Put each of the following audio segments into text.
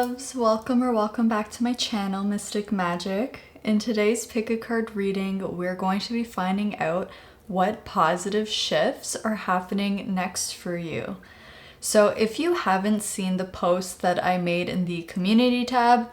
loves, welcome back to my channel, Mystic Magic. In today's pick a card reading, we're going to be finding out what positive shifts are happening next for you. So if you haven't seen the post that I made in the community tab,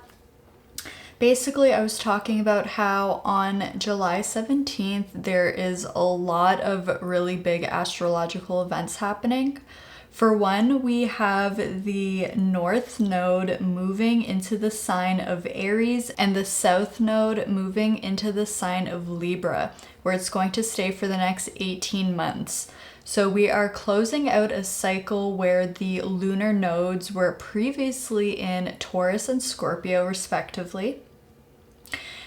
basically I was talking about how on July 17th there is a lot of really big astrological events happening. For one, we have the North Node moving into the sign of Aries and the South Node moving into the sign of Libra, where it's going to stay for the next 18 months. So we are closing out a cycle where the lunar nodes were previously in Taurus and Scorpio respectively.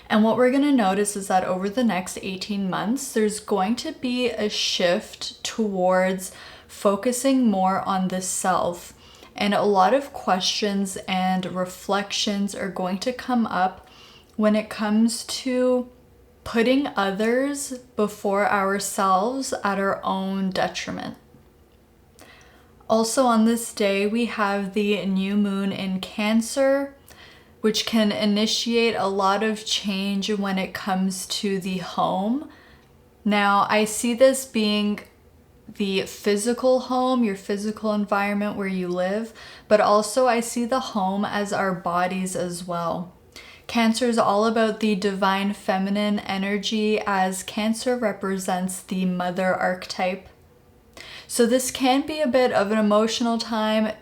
And what we're going to notice is that over the next 18 months, there's going to be a shift towards focusing more on the self, and a lot of questions and reflections are going to come up when it comes to putting others before ourselves at our own detriment. Also on this day, we have the new moon in Cancer, which can initiate a lot of change when it comes to the home. Now, I see this being the physical home, your physical environment where you live, but also I see the home as our bodies as well. Cancer is all about the divine feminine energy, as Cancer represents the mother archetype. So this can be a bit of an emotional time,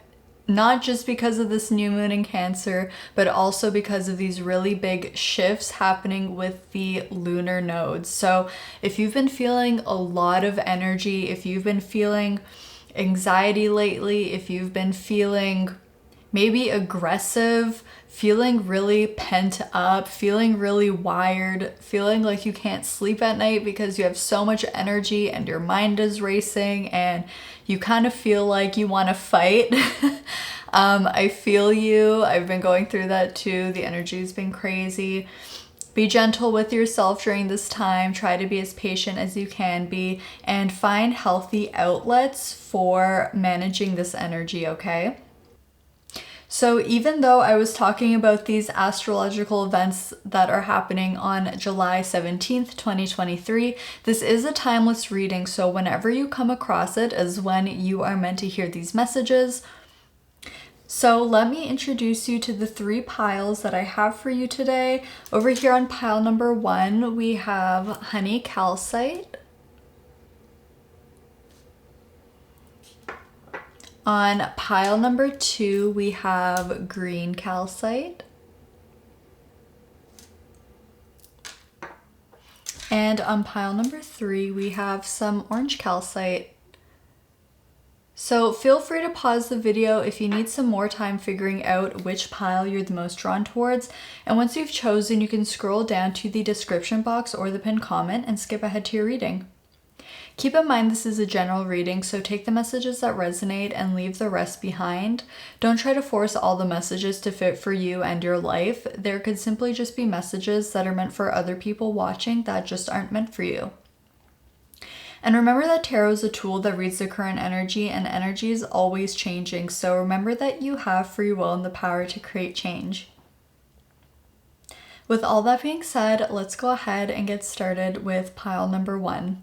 not just because of this new moon in Cancer, but also because of these really big shifts happening with the lunar nodes. So if you've been feeling a lot of energy, if you've been feeling anxiety lately, if you've been feeling maybe aggressive, feeling really pent up, feeling really wired, feeling like you can't sleep at night because you have so much energy and your mind is racing and you kind of feel like you want to fight. I feel you. I've been going through that too. The energy's been crazy. Be gentle with yourself during this time. Try to be as patient as you can be and find healthy outlets for managing this energy, okay? So even though I was talking about these astrological events that are happening on July 17th, 2023, this is a timeless reading, so whenever you come across it is when you are meant to hear these messages. So let me introduce you to the three piles that I have for you today. Over here on pile number 1, we have honey calcite. On pile number 2, we have green calcite. And on pile number 3, we have some orange calcite. So feel free to pause the video if you need some more time figuring out which pile you're the most drawn towards. And once you've chosen, you can scroll down to the description box or the pinned comment and skip ahead to your reading. Keep in mind this is a general reading, so take the messages that resonate and leave the rest behind. Don't try to force all the messages to fit for you and your life. There could simply just be messages that are meant for other people watching that just aren't meant for you. And remember that tarot is a tool that reads the current energy, and energy is always changing, so remember that you have free will and the power to create change. With all that being said, let's go ahead and get started with pile number 1.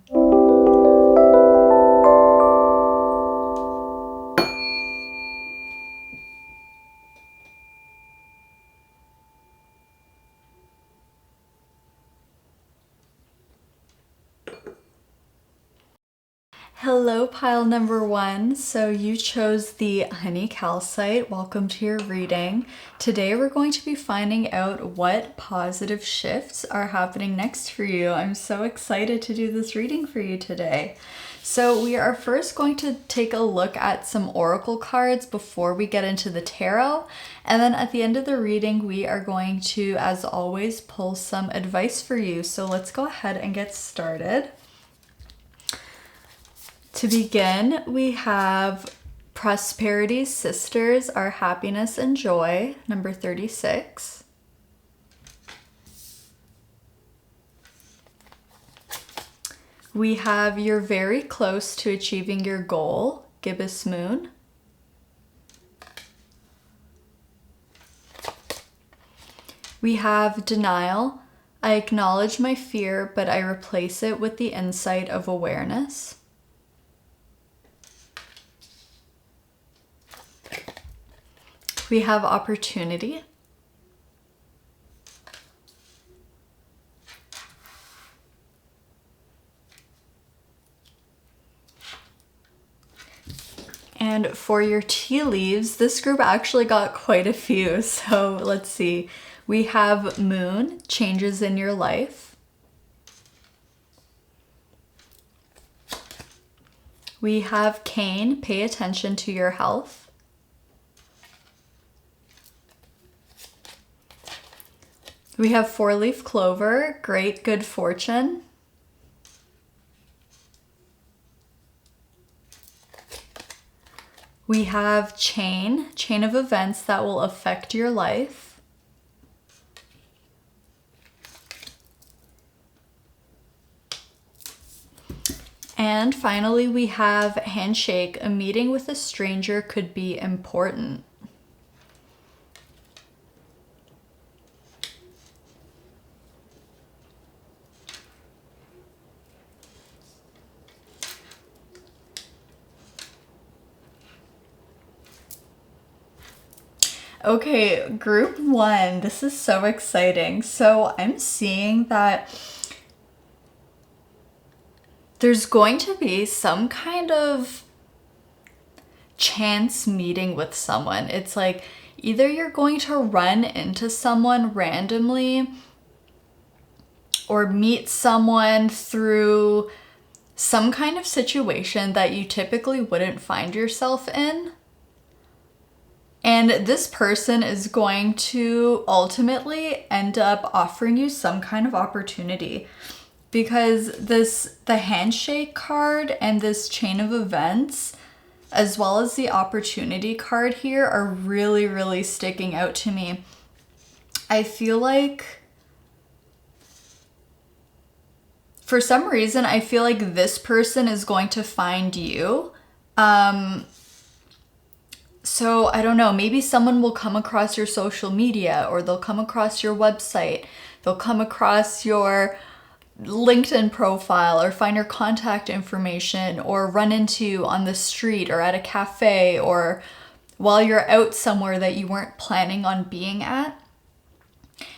Hello, pile number 1. So you chose the honey calcite. Welcome to your reading. Today we're going to be finding out what positive shifts are happening next for you. I'm so excited to do this reading for you today. So we are first going to take a look at some oracle cards before we get into the tarot. And then at the end of the reading, we are going to, as always, pull some advice for you. So let's go ahead and get started. To begin, we have Prosperity Sisters, Our Happiness and Joy, number 36. We have You're Very Close to Achieving Your Goal, Gibbous Moon. We have denial. I acknowledge my fear, but I replace it with the insight of awareness. We have opportunity. And for your tea leaves, this group actually got quite a few. So let's see. We have moon, changes in your life. We have cane, pay attention to your health. We have four-leaf clover, great good fortune. We have chain of events that will affect your life. And finally, we have handshake. A meeting with a stranger could be important. Okay, group one, this is so exciting. So I'm seeing that there's going to be some kind of chance meeting with someone. It's like either you're going to run into someone randomly or meet someone through some kind of situation that you typically wouldn't find yourself in. And this person is going to ultimately end up offering you some kind of opportunity, because the handshake card and this chain of events, as well as the opportunity card here, are really, really sticking out to me. I feel like for some reason, I feel like this person is going to find you. So I don't know, maybe someone will come across your social media, or they'll come across your website. They'll come across your LinkedIn profile, or find your contact information, or run into you on the street or at a cafe, or while you're out somewhere that you weren't planning on being at.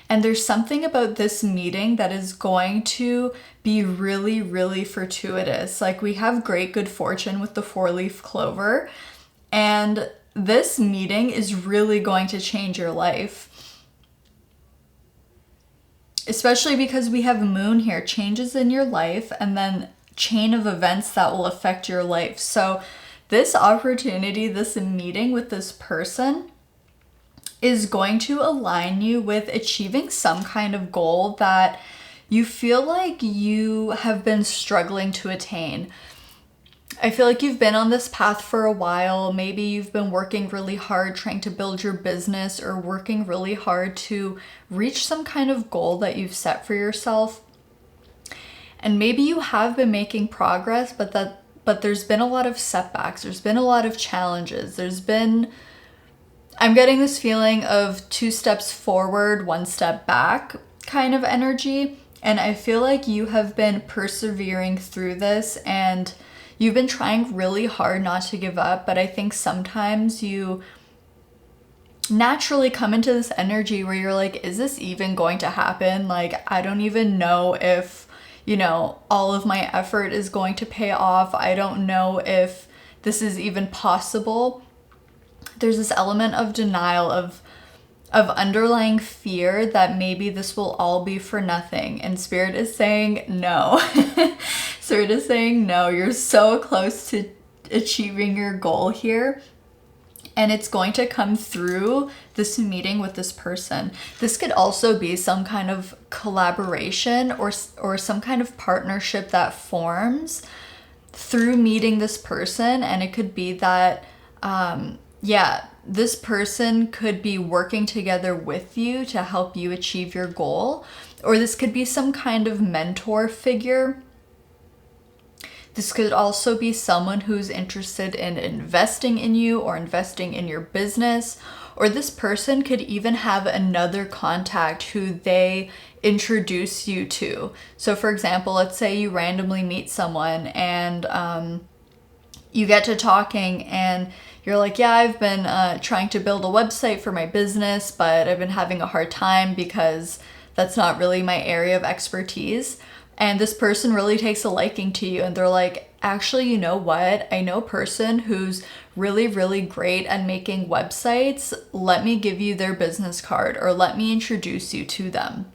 And there's something about this meeting that is going to be really, really fortuitous. Like, we have great good fortune with the four-leaf clover, and this meeting is really going to change your life. Especially because we have moon here, changes in your life, and then chain of events that will affect your life. So this opportunity, this meeting with this person, is going to align you with achieving some kind of goal that you feel like you have been struggling to attain. I feel like you've been on this path for a while. Maybe you've been working really hard trying to build your business, or working really hard to reach some kind of goal that you've set for yourself. And maybe you have been making progress, but there's been a lot of setbacks. There's been a lot of challenges. I'm getting this feeling of 2 steps forward, 1 step back kind of energy. And I feel like you have been persevering through this, and you've been trying really hard not to give up. But I think sometimes you naturally come into this energy where you're like, is this even going to happen? Like, I don't even know if, all of my effort is going to pay off. I don't know if this is even possible. There's this element of denial, of underlying fear that maybe this will all be for nothing. And Spirit is saying no. Spirit is saying no. You're so close to achieving your goal here. And it's going to come through this meeting with this person. This could also be some kind of collaboration or some kind of partnership that forms through meeting this person. And it could be that, this person could be working together with you to help you achieve your goal. Or this could be some kind of mentor figure. This could also be someone who's interested in investing in you, or investing in your business, Or this person could even have another contact who they introduce you to. So for example, let's say you randomly meet someone and you get to talking and you're like, yeah, I've been trying to build a website for my business, but I've been having a hard time because that's not really my area of expertise. And this person really takes a liking to you and they're like, actually, you know what? I know a person who's really, really great at making websites. Let me give you their business card or let me introduce you to them.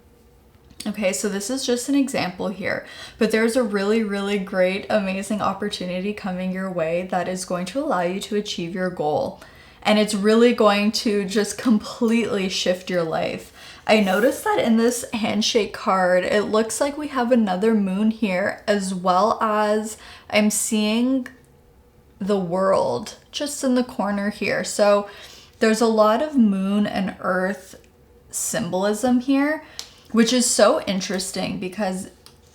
Okay, so this is just an example here, but there's a really, really great, amazing opportunity coming your way that is going to allow you to achieve your goal. And it's really going to just completely shift your life. I noticed that in this handshake card, it looks like we have another moon here, as well as I'm seeing the world just in the corner here. So there's a lot of moon and earth symbolism here, which is so interesting because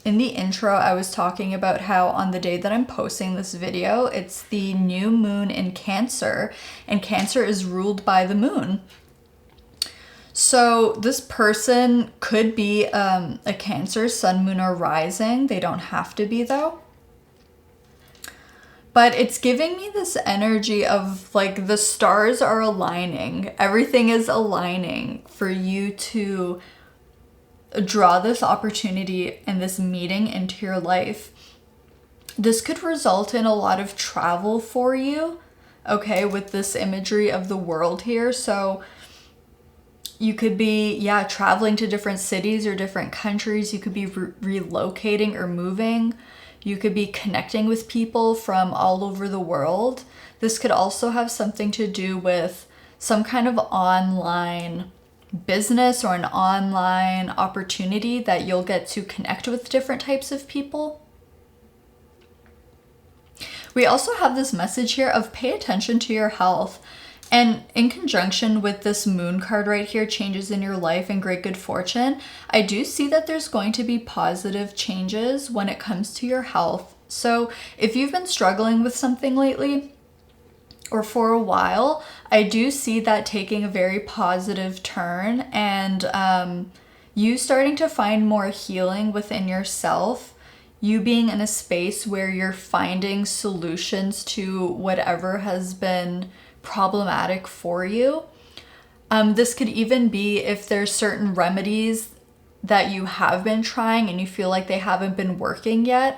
in the intro, I was talking about how on the day that I'm posting this video, it's the new moon in Cancer, and Cancer is ruled by the moon. So this person could be a Cancer, sun, moon, or rising. They don't have to be though. But it's giving me this energy of like the stars are aligning. Everything is aligning for you to draw this opportunity and this meeting into your life. This could result in a lot of travel for you, okay, with this imagery of the world here. So you could be, traveling to different cities or different countries. You could be relocating or moving. You could be connecting with people from all over the world. This could also have something to do with some kind of online business or an online opportunity that you'll get to connect with different types of people. We also have this message here of pay attention to your health. And in conjunction with this moon card right here, changes in your life and great good fortune, I do see that there's going to be positive changes when it comes to your health. So if you've been struggling with something lately, or for a while, I do see that taking a very positive turn and you starting to find more healing within yourself, you being in a space where you're finding solutions to whatever has been problematic for you. This could even be if there's certain remedies that you have been trying and you feel like they haven't been working yet.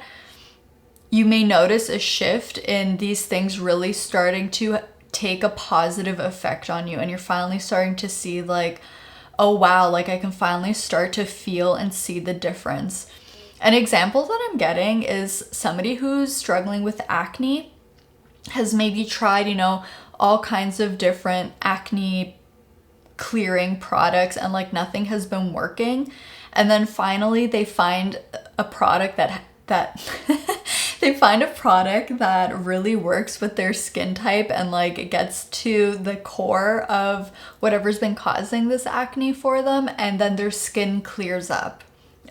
You may notice a shift in these things really starting to take a positive effect on you, and you're finally starting to see like, oh wow, like I can finally start to feel and see the difference. An example that I'm getting is somebody who's struggling with acne has maybe tried, all kinds of different acne clearing products and like nothing has been working. And then finally they find a product that they find a product that really works with their skin type and like it gets to the core of whatever's been causing this acne for them, and then their skin clears up.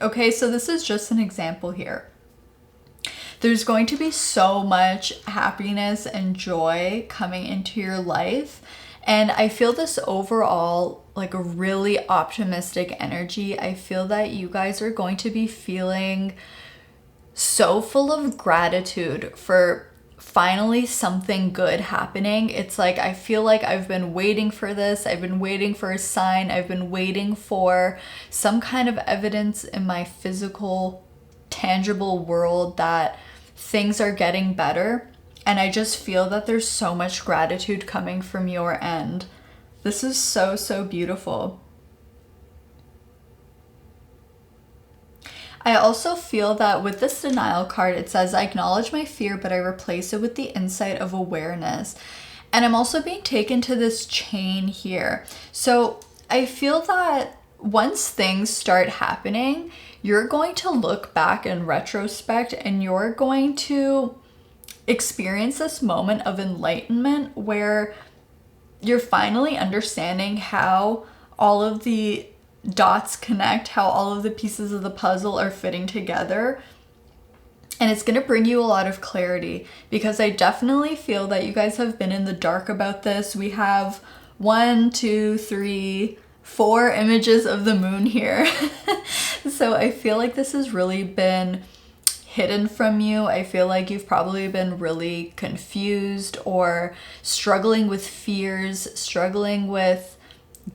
Okay, so this is just an example here. There's going to be so much happiness and joy coming into your life. And I feel this overall like a really optimistic energy. I feel that you guys are going to be feeling so full of gratitude for finally something good happening. It's like, I feel like I've been waiting for this. I've been waiting for a sign. I've been waiting for some kind of evidence in my physical, tangible world that things are getting better. And I just feel that there's so much gratitude coming from your end. This is so, so beautiful. I also feel that with this denial card, it says, I acknowledge my fear, but I replace it with the insight of awareness. And I'm also being taken to this chain here. So I feel that once things start happening, you're going to look back in retrospect and you're going to experience this moment of enlightenment where you're finally understanding how all of the dots connect, how all of the pieces of the puzzle are fitting together. And it's going to bring you a lot of clarity, because I definitely feel that you guys have been in the dark about this. We have 1, 2, 3, 4 images of the moon here. So I feel like this has really been hidden from you. I feel like you've probably been really confused or struggling with fears, struggling with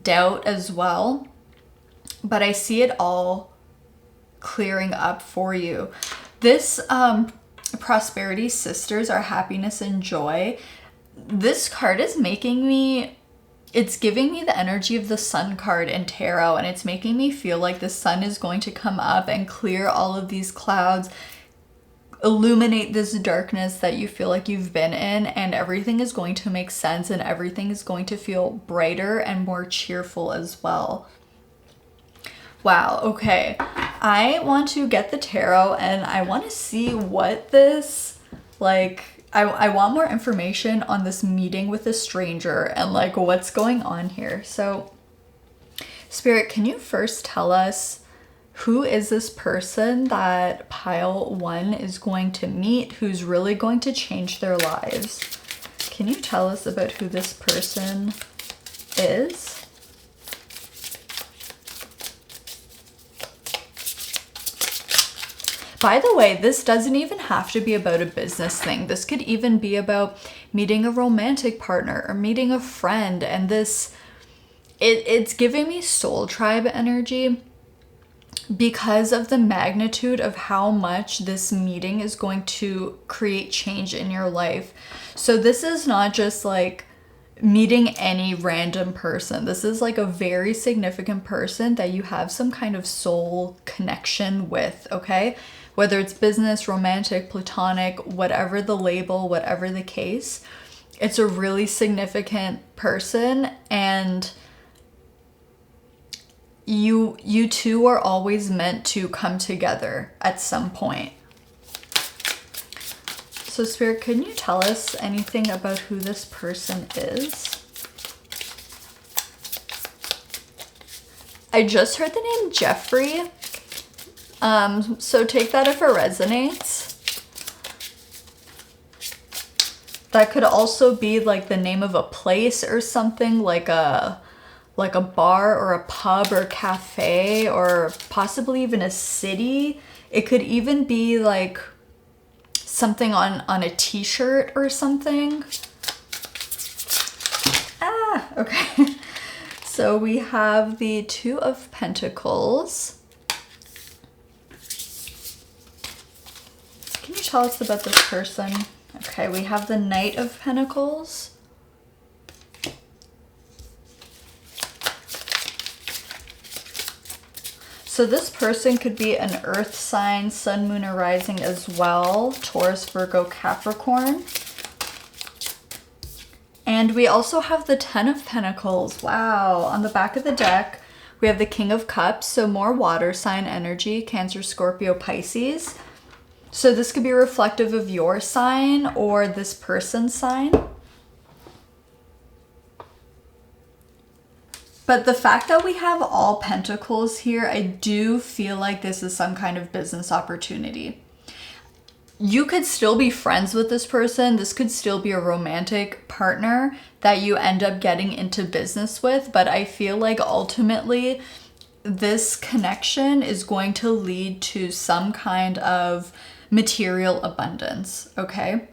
doubt as well. But I see it all clearing up for you. This Prosperity Sisters, our happiness and joy, this card is making me, it's giving me the energy of the Sun card in tarot, and it's making me feel like the sun is going to come up and clear all of these clouds, illuminate this darkness that you feel like you've been in, and everything is going to make sense and everything is going to feel brighter and more cheerful as well. Wow, okay. I want to get the tarot and I want to see what this, like, I want more information on this meeting with a stranger and like what's going on here. So, Spirit, can you first tell us who is this person that pile 1 is going to meet, who's really going to change their lives? Can you tell us about who this person is? By the way, this doesn't even have to be about a business thing. This could even be about meeting a romantic partner or meeting a friend. And this, it's giving me soul tribe energy because of the magnitude of how much this meeting is going to create change in your life. So this is not just like meeting any random person. This is like a very significant person that you have some kind of soul connection with, okay? Whether it's business, romantic, platonic, whatever the label, whatever the case, it's a really significant person, and you two are always meant to come together at some point. So Spirit, can you tell us anything about who this person is? I just heard the name Jeffrey. So take that if it resonates. That could also be like the name of a place or something, like a bar or a pub or cafe, or possibly even a city. It could even be like something on a t-shirt or something. Okay. So we have the 2 of Pentacles. Can you tell us about this person? Okay, we have the Knight of Pentacles. So this person could be an earth sign, sun, moon, or rising as well. Taurus, Virgo, Capricorn. And we also have the 10 of Pentacles. Wow. On the back of the deck, we have the King of Cups. So more water sign energy, Cancer, Scorpio, Pisces. So this could be reflective of your sign or this person's sign. But the fact that we have all pentacles here, I do feel like this is some kind of business opportunity. You could still be friends with this person. This could still be a romantic partner that you end up getting into business with. But I feel like ultimately this connection is going to lead to some kind of material abundance, okay?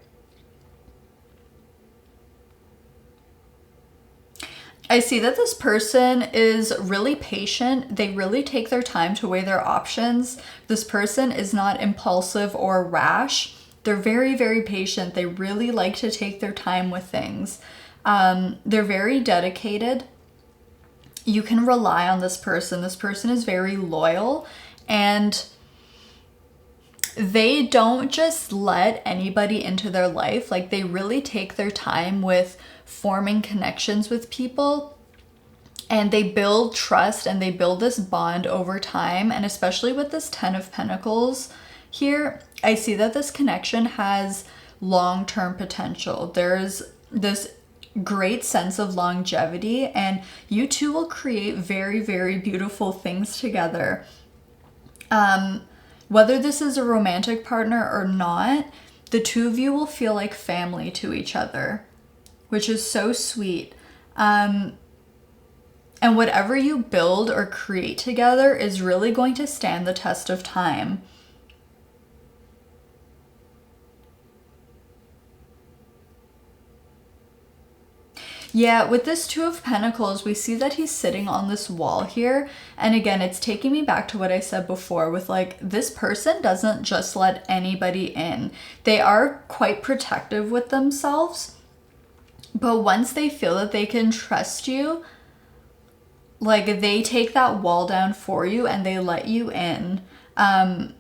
I see that this person is really patient. They really take their time to weigh their options. This person is not impulsive or rash. They're very, very patient. They really like to take their time with things. They're very dedicated. You can rely on this person. This person is very loyal, and they don't just let anybody into their life. Like, they really take their time with forming connections with people, and they build trust and they build this bond over time. And especially with this 10 of Pentacles here, I see that this connection has long-term potential. There's this great sense of longevity, and you two will create very, very beautiful things together. Whether this is a romantic partner or not, the two of you will feel like family to each other, which is so sweet. And whatever you build or create together is really going to stand the test of time. Yeah, with this Two of Pentacles, we see that he's sitting on this wall here. And again, it's taking me back to what I said before with like, this person doesn't just let anybody in. They are quite protective with themselves. But once they feel that they can trust you, like they take that wall down for you and they let you in. And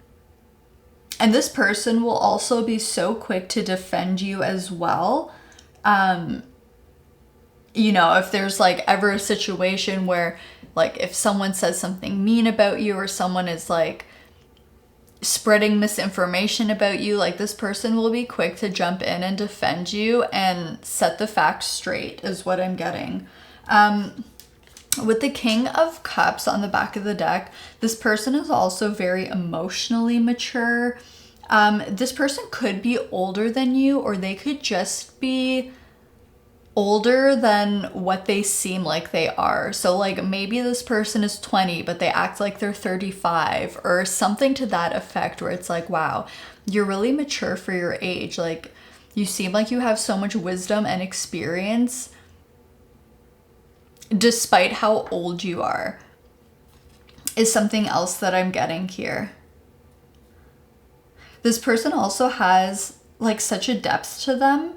this person will also be so quick to defend you as well. You know, if there's like ever a situation where like if someone says something mean about you or someone is like spreading misinformation about you, like this person will be quick to jump in and defend you and set the facts straight is what I'm getting. With the King of Cups on the back of the deck, this person is also very emotionally mature. This person could be older than you, or they could just be older than what they seem like they are. So like maybe this person is 20 but they act like they're 35 or something to that effect, where it's like, wow, you're really mature for your age. Like you seem like you have so much wisdom and experience despite how old you are, is something else that I'm getting here. This person also has like such a depth to them.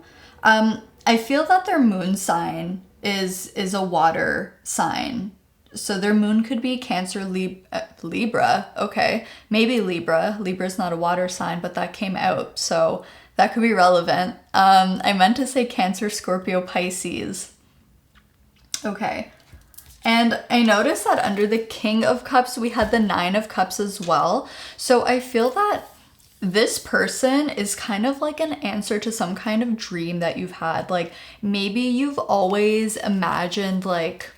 I feel that their moon sign is a water sign. So their moon could be Cancer, Libra. Okay, maybe Libra. Libra's not a water sign, but that came out, so that could be relevant. I meant to say Cancer, Scorpio, Pisces. Okay. And I noticed that under the King of Cups, we had the Nine of Cups as well. So I feel that this person is kind of like an answer to some kind of dream that you've had. Like maybe you've always imagined like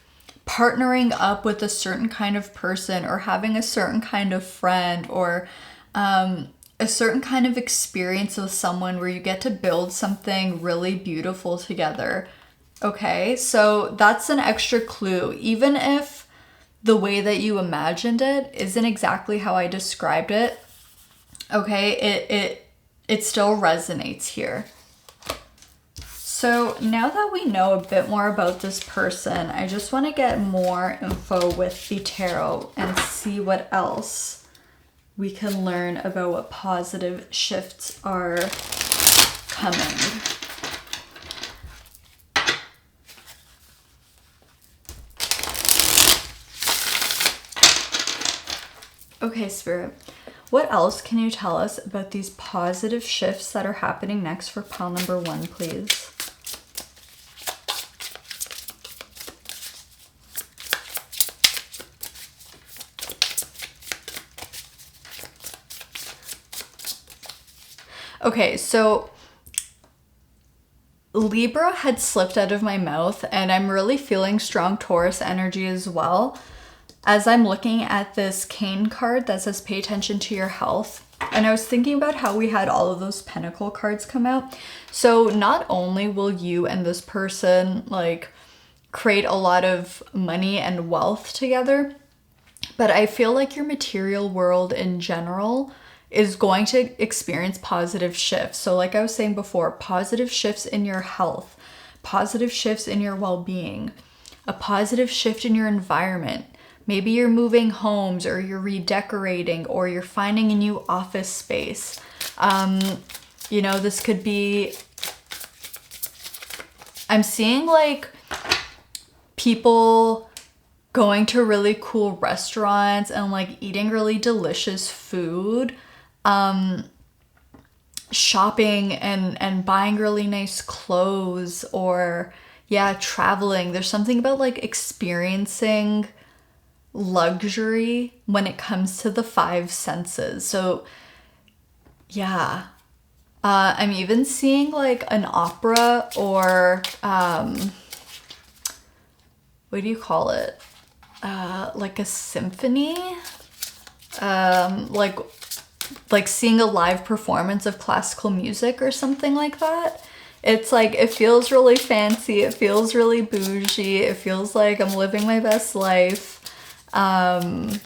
partnering up with a certain kind of person or having a certain kind of friend or a certain kind of experience with someone where you get to build something really beautiful together. Okay, so that's an extra clue. Even if the way that you imagined it isn't exactly how I described it, okay, it still resonates here. So now that we know a bit more about this person, I just want to get more info with the tarot and see what else we can learn about what positive shifts are coming. Okay, Spirit, what else can you tell us about these positive shifts that are happening next for pile number 1, please? Okay, so Libra had slipped out of my mouth and I'm really feeling strong Taurus energy as well. As I'm looking at this cane card that says pay attention to your health, and I was thinking about how we had all of those pentacle cards come out. So not only will you and this person like create a lot of money and wealth together, but I feel like your material world in general is going to experience positive shifts. So like I was saying before, positive shifts in your health, positive shifts in your well-being, a positive shift in your environment. Maybe you're moving homes or you're redecorating or you're finding a new office space. You know, this could be, I'm seeing like people going to really cool restaurants and like eating really delicious food, shopping and buying really nice clothes, or yeah, traveling. There's something about like experiencing luxury when it comes to the 5 senses. So yeah, I'm even seeing like an opera or what do you call it, like a symphony, like seeing a live performance of classical music or something like that It's like, it feels really fancy. It feels really bougie. It feels like I'm living my best life. And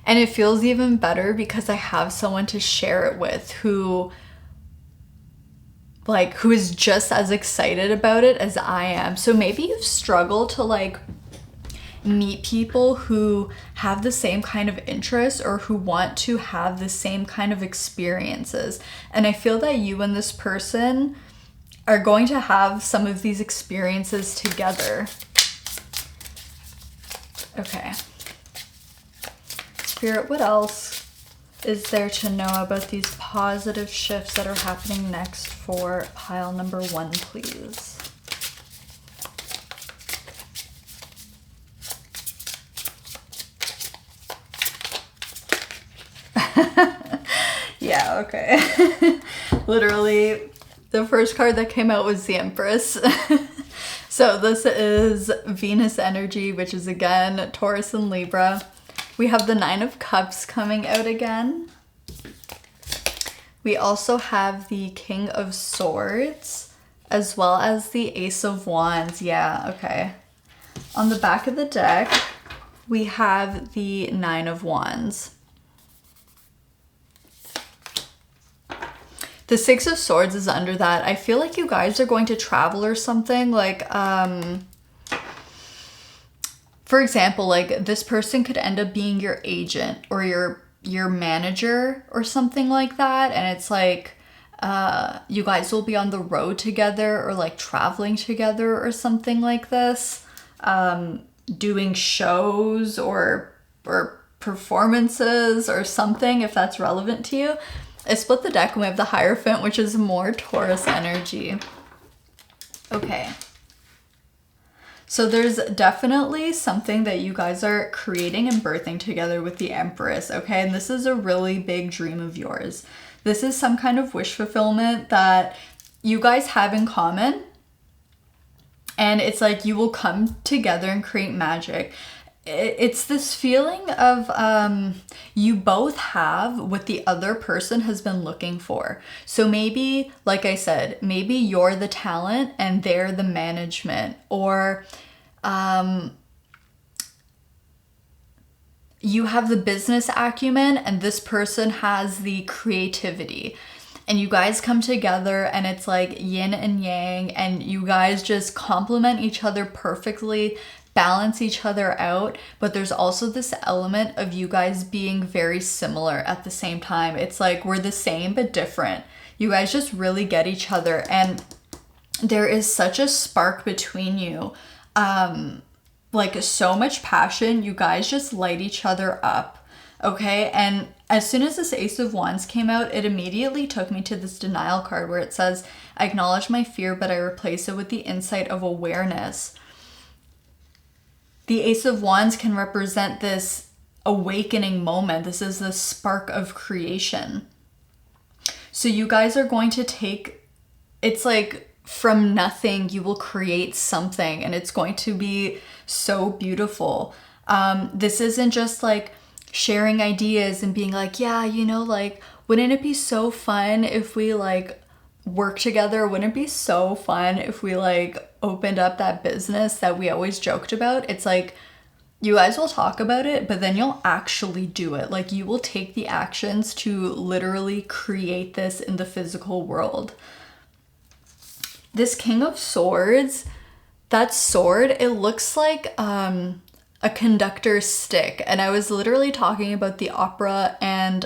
it feels even better because I have someone to share it with who is just as excited about it as I am. So maybe you've struggled to like meet people who have the same kind of interests or who want to have the same kind of experiences. And I feel that you and this person are going to have some of these experiences together. Okay. Spirit, what else is there to know about these positive shifts that are happening next for pile number 1, please? Yeah, okay. Literally, the first card that came out was the Empress. So this is Venus energy, which is again Taurus and Libra. We have the 9 of Cups coming out again. We also have the King of Swords, as well as the Ace of Wands. Yeah, okay. On the back of the deck, we have the 9 of Wands. The 6 of Swords is under that. I feel like you guys are going to travel or something. Like, for example, like this person could end up being your agent or your manager or something like that. And it's like, you guys will be on the road together or like traveling together or something like this. Doing shows or performances or something, if that's relevant to you. I split the deck and we have the Hierophant, which is more Taurus energy. Okay. So there's definitely something that you guys are creating and birthing together with the Empress, okay? And this is a really big dream of yours. This is some kind of wish fulfillment that you guys have in common. And it's like you will come together and create magic. It's this feeling of you both have what the other person has been looking for. So maybe, like I said, maybe you're the talent and they're the management, or you have the business acumen and this person has the creativity. And you guys come together and it's like yin and yang, and you guys just complement each other perfectly, balance each other out. But there's also this element of you guys being very similar at the same time. It's like we're the same but different. You guys just really get each other, and there is such a spark between you. Like so much passion. You guys just light each other up. Okay, and as soon as this Ace of Wands came out, it immediately took me to this denial card where it says, I acknowledge my fear, but I replace it with the insight of awareness. The Ace of Wands can represent this awakening moment. This is the spark of creation. So you guys are going to take, it's like from nothing, you will create something, and it's going to be so beautiful. This isn't just like sharing ideas and being like, yeah, you know, like, wouldn't it be so fun if we like work together? Wouldn't it be so fun if we like opened up that business that we always joked about? It's like, you guys will talk about it, but then you'll actually do it. Like, you will take the actions to literally create this in the physical world. This King of Swords, that sword, it looks like a conductor's stick. And I was literally talking about the opera and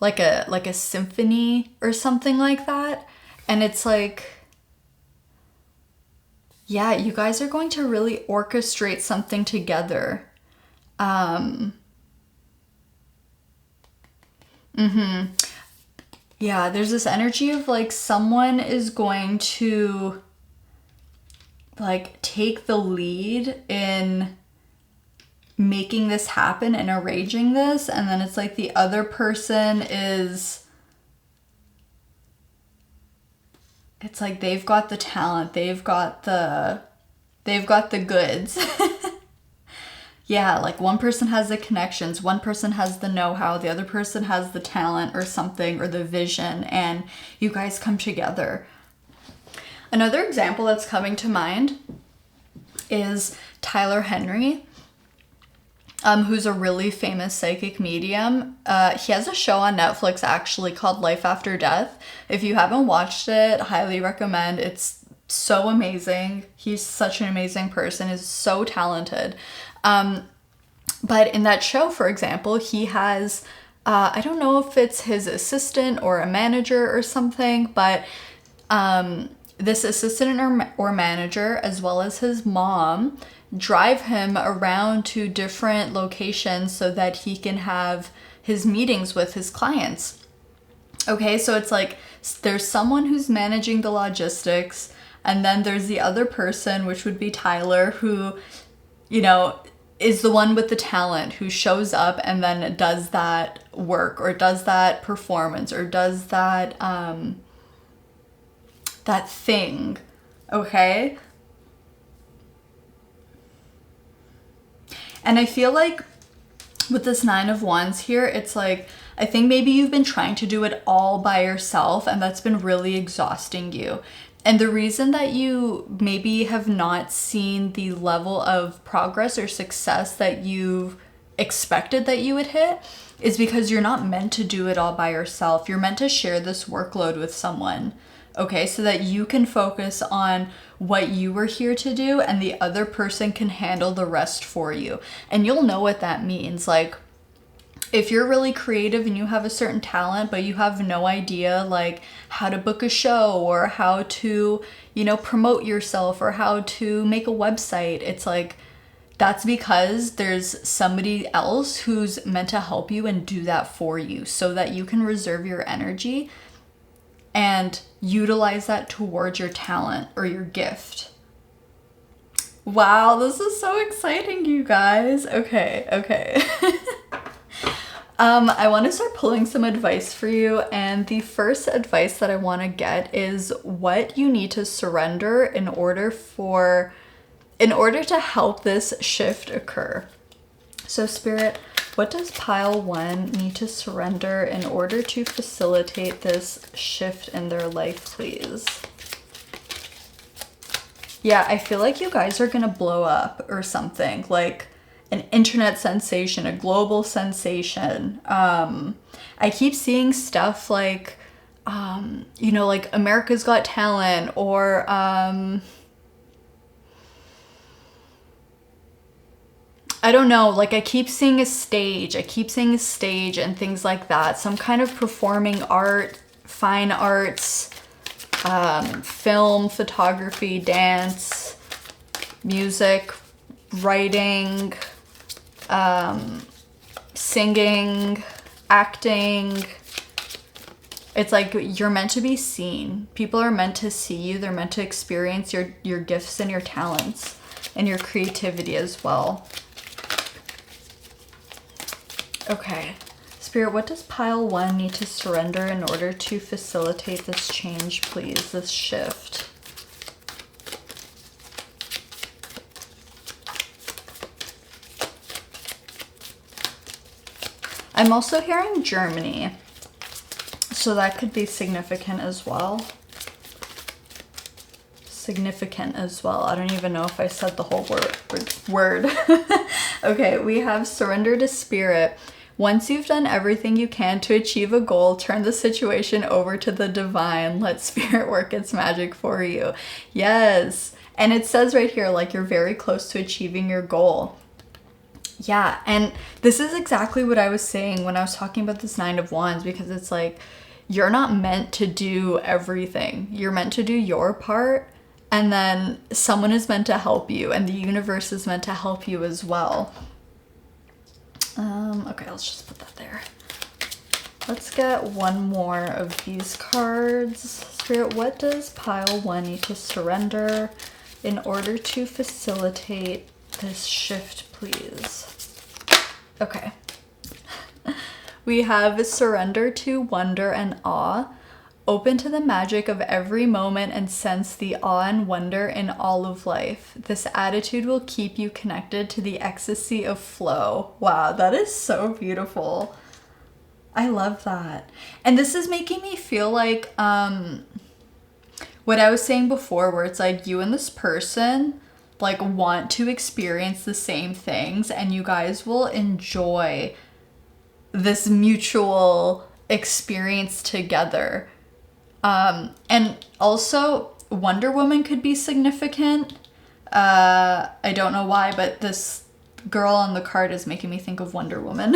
like a symphony or something like that. And it's like, yeah, you guys are going to really orchestrate something together. Yeah, there's this energy of like someone is going to like take the lead in making this happen and arranging this, and then it's like the other person is, it's like they've got the talent, they've got the goods. Yeah, like one person has the connections, one person has the know-how, the other person has the talent or something, or the vision, and you guys come together. Another example that's coming to mind is Tyler Henry, who's a really famous psychic medium. He has a show on Netflix actually called Life After Death. If you haven't watched it, highly recommend. It's so amazing. He's such an amazing person. He's so talented. But in that show, for example, he has, I don't know if it's his assistant or a manager or something, but this assistant or manager, as well as his mom, drive him around to different locations so that he can have his meetings with his clients. Okay, so it's like there's someone who's managing the logistics, and then there's the other person, which would be Tyler, who, you know, is the one with the talent, who shows up and then does that work or does that performance or does that that thing. Okay? And I feel like with this 9 of Wands here, it's like, I think maybe you've been trying to do it all by yourself, and that's been really exhausting you. And the reason that you maybe have not seen the level of progress or success that you've expected that you would hit is because you're not meant to do it all by yourself. You're meant to share this workload with someone, okay? So that you can focus on what you were here to do and the other person can handle the rest for you. And you'll know what that means. Like, if you're really creative and you have a certain talent, but you have no idea like how to book a show or how to, you know, promote yourself or how to make a website, it's like, that's because there's somebody else who's meant to help you and do that for you so that you can reserve your energy and utilize that towards your talent or your gift. Wow, this is so exciting, you guys. Okay. I want to start pulling some advice for you, and the first advice that I want to get is what you need to surrender in order to help this shift occur. So Spirit, what does pile 1 need to surrender in order to facilitate this shift in their life, please? Yeah, I feel like you guys are gonna blow up or something, like an internet sensation, a global sensation. I keep seeing stuff like, you know, like America's Got Talent, or I don't know, like I keep seeing a stage and things like that. Some kind of performing art, fine arts, film, photography, dance, music, writing, singing, acting. It's like you're meant to be seen. People are meant to see you. They're meant to experience your gifts and your talents and your creativity as well. Okay. Spirit, what does pile 1 need to surrender in order to facilitate this change, please, this shift? I'm also hearing Germany, so that could be significant as well. I don't even know if I said the whole word. Okay, we have surrender to spirit. Once you've done everything you can to achieve a goal, turn the situation over to the divine. Let spirit work its magic for you. Yes. And it says right here, like, you're very close to achieving your goal. Yeah, and this is exactly what I was saying when I was talking about this 9 of Wands, because it's like, you're not meant to do everything. You're meant to do your part, and then someone is meant to help you, and the universe is meant to help you as well. Okay, let's just put that there. Let's get one more of these cards. Spirit, what does pile 1 need to surrender in order to facilitate this shift, please? Okay. We have surrender to wonder and awe. Open to the magic of every moment and sense the awe and wonder in all of life. This attitude will keep you connected to the ecstasy of flow. Wow, that is so beautiful. I love that. And this is making me feel like what I was saying before, where it's like you and this person like want to experience the same things, and you guys will enjoy this mutual experience together. And also Wonder Woman could be significant. I don't know why, but this girl on the card is making me think of Wonder Woman.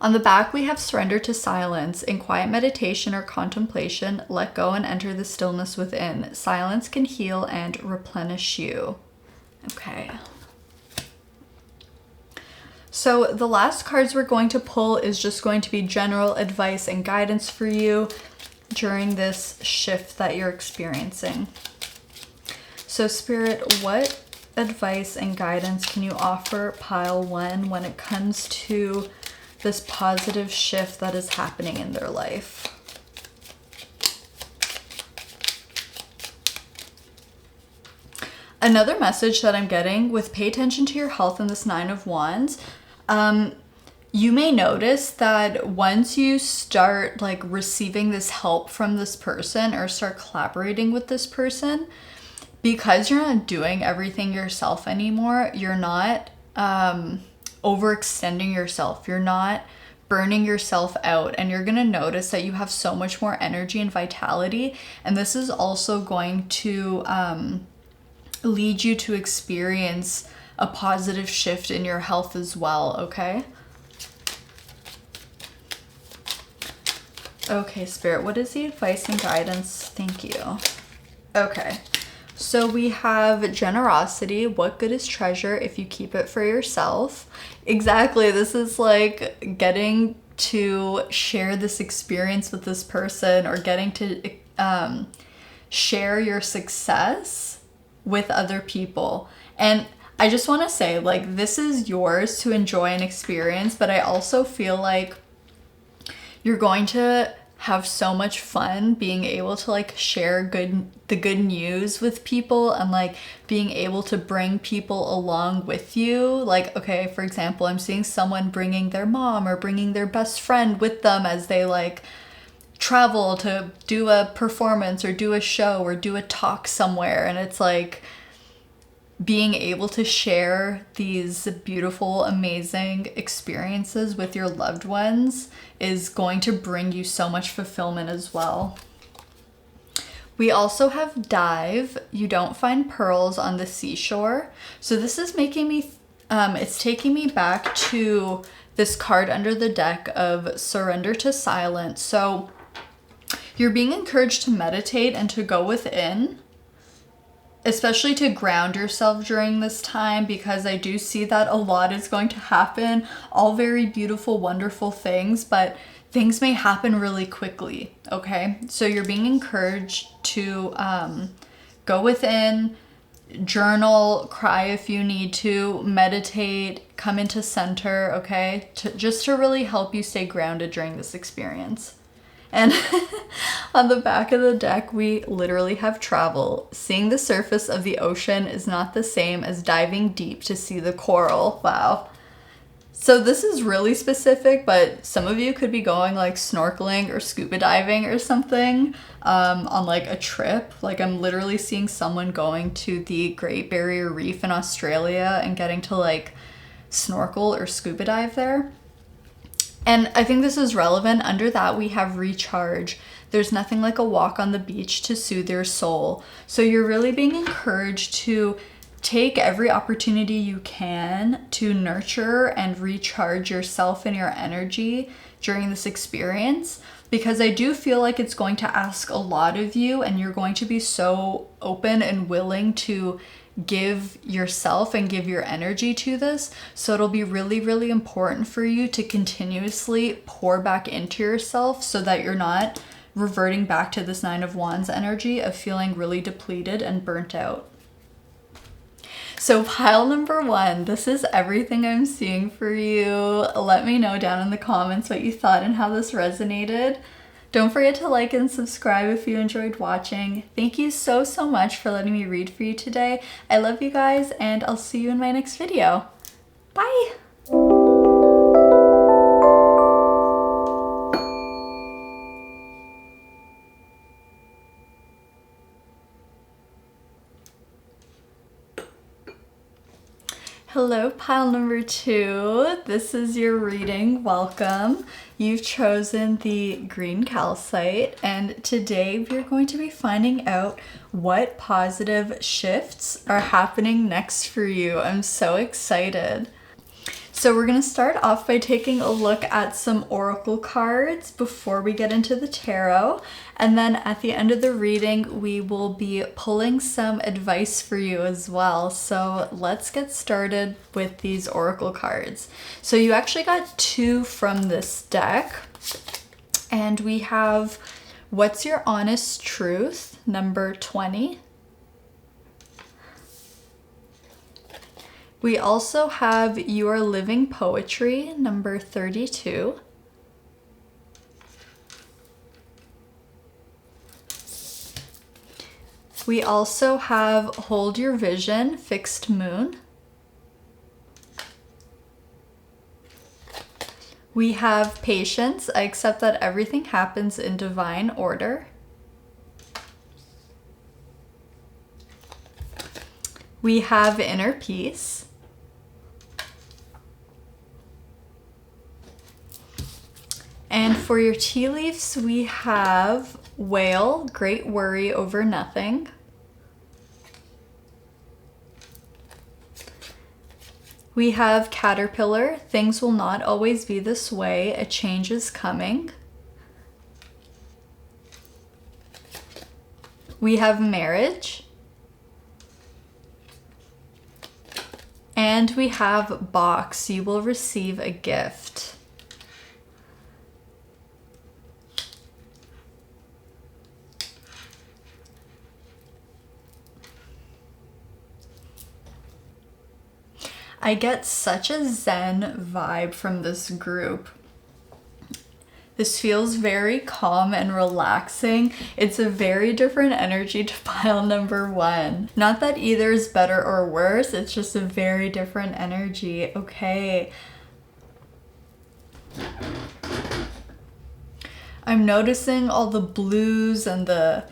On the back, we have surrender to silence. In quiet meditation or contemplation, let go and enter the stillness within. Silence can heal and replenish you. Okay. So the last cards we're going to pull is just going to be general advice and guidance for you during this shift that you're experiencing. So Spirit, what advice and guidance can you offer pile 1 when it comes to this positive shift that is happening in their life? Another message that I'm getting with pay attention to your health in this 9 of Wands, you may notice that once you start like receiving this help from this person or start collaborating with this person, because you're not doing everything yourself anymore, you're not overextending yourself, you're not burning yourself out, and you're gonna notice that you have so much more energy and vitality. And this is also going to lead you to experience a positive shift in your health as well, okay? Okay, Spirit, what is the advice and guidance? Thank you. Okay, so we have generosity. What good is treasure if you keep it for yourself? Exactly, this is like getting to share this experience with this person, or getting to share your success with other people. And I just want to say, like, this is yours to enjoy and experience, but I also feel like you're going to have so much fun being able to like share the good news with people, and like being able to bring people along with you. Like, okay, for example, I'm seeing someone bringing their mom or bringing their best friend with them as they like travel to do a performance or do a show or do a talk somewhere. And it's like being able to share these beautiful, amazing experiences with your loved ones is going to bring you so much fulfillment as well. We also have dive. You don't find pearls on the seashore. So this is making me, it's taking me back to this card under the deck of surrender to silence. So you're being encouraged to meditate and to go within, especially to ground yourself during this time, because I do see that a lot is going to happen. All very beautiful, wonderful things, but things may happen really quickly, okay? So you're being encouraged to go within, journal, cry if you need to, meditate, come into center, okay? Just to really help you stay grounded during this experience. And on the back of the deck, we literally have travel. Seeing the surface of the ocean is not the same as diving deep to see the coral. Wow. So this is really specific, but some of you could be going like snorkeling or scuba diving or something on like a trip. Like, I'm literally seeing someone going to the Great Barrier Reef in Australia and getting to like snorkel or scuba dive there. And I think this is relevant. Under that, we have recharge. There's nothing like a walk on the beach to soothe your soul. So you're really being encouraged to take every opportunity you can to nurture and recharge yourself and your energy during this experience, because I do feel like it's going to ask a lot of you, and you're going to be so open and willing to give yourself and give your energy to this. So it'll be really, really important for you to continuously pour back into yourself so that you're not reverting back to this 9 of Wands energy of feeling really depleted and burnt out. So pile number 1, this is everything I'm seeing for you. Let me know down in the comments what you thought and how this resonated. Don't forget to like and subscribe if you enjoyed watching. Thank you so much for letting me read for you today. I love you guys, and I'll see you in my next video. Bye! Hello, pile number 2. This is your reading. Welcome. You've chosen the green calcite, and today we're going to be finding out what positive shifts are happening next for you. I'm so excited. So we're going to start off by taking a look at some oracle cards before we get into the tarot. And then at the end of the reading, we will be pulling some advice for you as well. So let's get started with these oracle cards. So you actually got 2 from this deck. And we have What's Your Honest Truth, number 20. We also have You Are Living Poetry, number 32. We also have Hold Your Vision, Fixed Moon. We have Patience, I Accept That Everything Happens in Divine Order. We have Inner Peace. And for your tea leaves, we have Whale, Great Worry Over Nothing. We have Caterpillar, Things Will Not Always Be This Way, A Change Is Coming. We have Marriage. And we have Box, You Will Receive a Gift. I get such a zen vibe from this group. This feels very calm and relaxing. It's a very different energy to pile number 1. Not that either is better or worse, it's just a very different energy. Okay. I'm noticing all the blues and the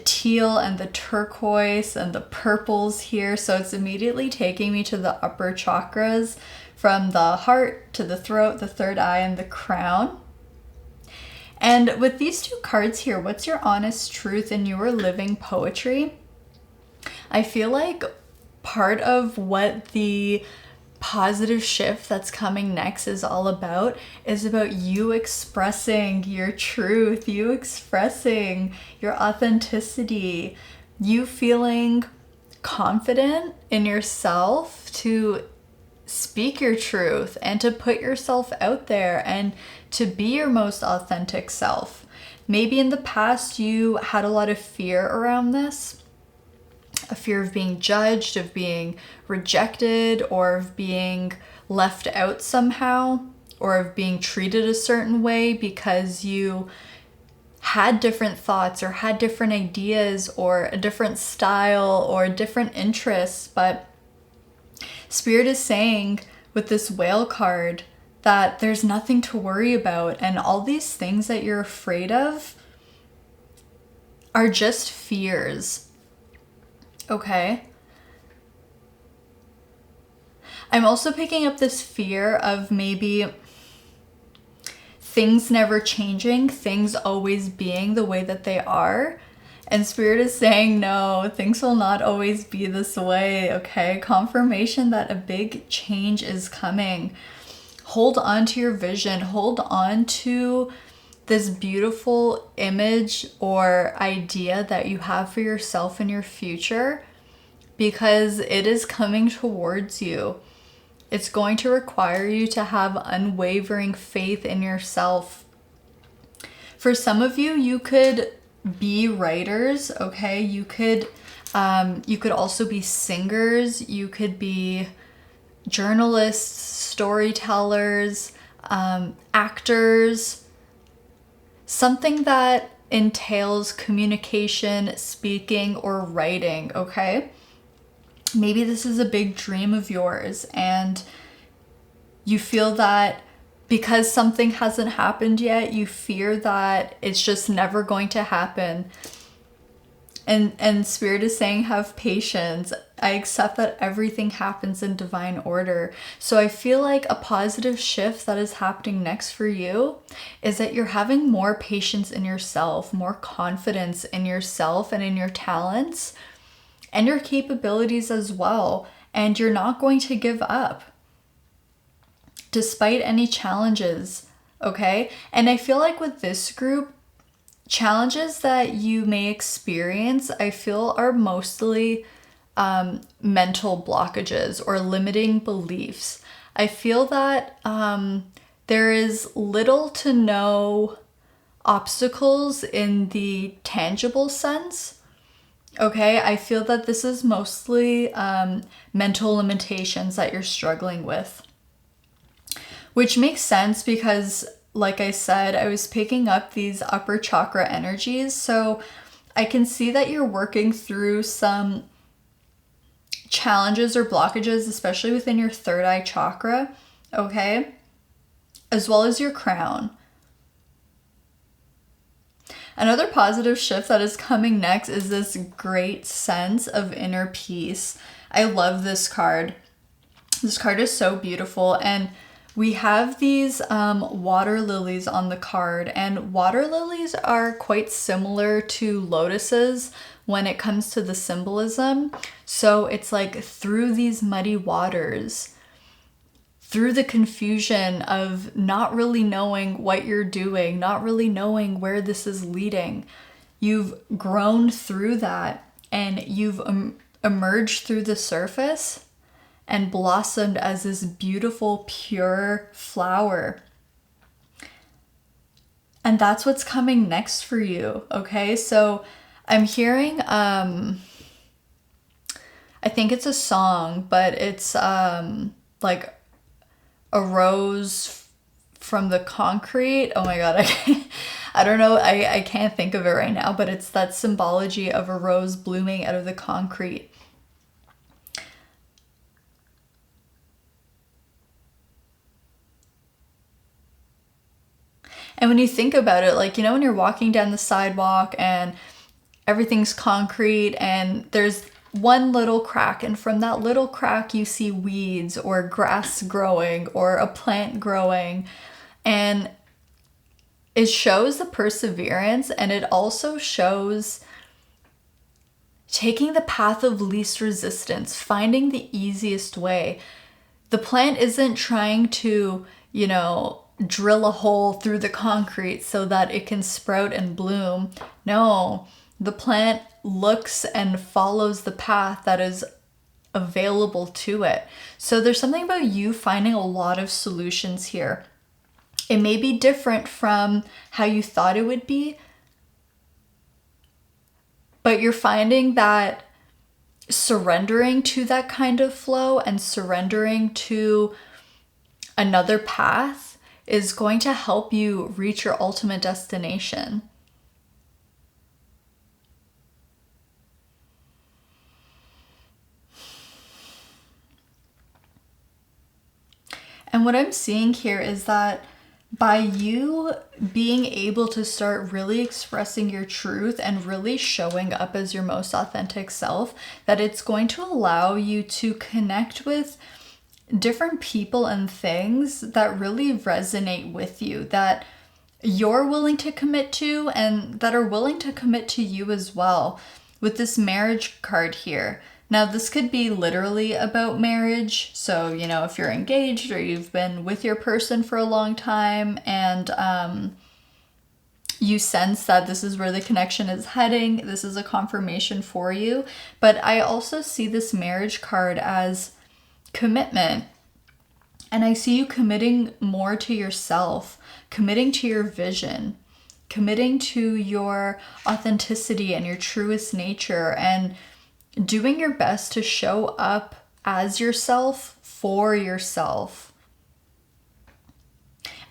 teal and the turquoise and the purples here. So it's immediately taking me to the upper chakras, from the heart to the throat, the third eye, and the crown. And with these 2 cards here, What's Your Honest Truth and You Are Living Poetry, I feel like part of what the positive shift that's coming next is all about is about you expressing your truth, you expressing your authenticity, you feeling confident in yourself to speak your truth and to put yourself out there and to be your most authentic self. Maybe in the past you had a lot of fear around this. A fear of being judged, of being rejected, or of being left out somehow, or of being treated a certain way because you had different thoughts or had different ideas or a different style or different interests. But Spirit is saying with this Whale card that there's nothing to worry about, and all these things that you're afraid of are just fears. Okay. I'm also picking up this fear of maybe things never changing, things always being the way that they are. And Spirit is saying, no, things will not always be this way, okay? Confirmation that a big change is coming. Hold on to your vision. Hold on to this beautiful image or idea that you have for yourself in your future, because it is coming towards you. It's going to require you to have unwavering faith in yourself. For some of you, you could be writers, okay? You could also be singers. You could be journalists, storytellers, actors. something that entails communication, speaking, or writing, okay? Maybe this is a big dream of yours and you feel that because something hasn't happened yet, you fear that it's just never going to happen. And Spirit is saying, have patience. I accept that everything happens in divine order. So I feel like a positive shift that is happening next for you is that you're having more patience in yourself, more confidence in yourself and in your talents and your capabilities as well. And you're not going to give up despite any challenges, okay? And I feel like with this group, challenges that you may experience, I feel, are mostly mental blockages or limiting beliefs. I feel that there is little to no obstacles in the tangible sense. Okay, I feel that this is mostly mental limitations that you're struggling with. Which makes sense because, like I said, I was picking up these upper chakra energies. So I can see that you're working through some challenges or blockages, especially within your third eye chakra, okay? As well as your crown. Another positive shift that is coming next is this great sense of inner peace. I love this card. This card is so beautiful, and we have these water lilies on the card, and water lilies are quite similar to lotuses when it comes to the symbolism. So it's like through these muddy waters, through the confusion of not really knowing what you're doing, not really knowing where this is leading, you've grown through that and you've emerged through the surface and blossomed as this beautiful, pure flower. And that's what's coming next for you, okay? So I'm hearing, I think it's a song, but it's like a rose from the concrete. Oh my God, I don't know, I can't think of it right now, but it's that symbology of a rose blooming out of the concrete. And when you think about it, like, you know, when you're walking down the sidewalk and everything's concrete and there's one little crack, and from that little crack you see weeds or grass growing or a plant growing, and it shows the perseverance, and it also shows taking the path of least resistance, finding the easiest way. The plant isn't trying to, you know, drill a hole through the concrete so that it can sprout and bloom. No, the plant looks and follows the path that is available to it. So there's something about you finding a lot of solutions here. It may be different from how you thought it would be, but you're finding that surrendering to that kind of flow and surrendering to another path is going to help you reach your ultimate destination. And what I'm seeing here is that by you being able to start really expressing your truth and really showing up as your most authentic self, that it's going to allow you to connect with different people and things that really resonate with you, that you're willing to commit to and that are willing to commit to you as well. With this marriage card here, now this could be literally about marriage. So, you know, if you're engaged or you've been with your person for a long time and you sense that this is where the connection is heading, this is a confirmation for you. But I also see this marriage card as commitment. And I see you committing more to yourself, committing to your vision, committing to your authenticity and your truest nature, and doing your best to show up as yourself for yourself.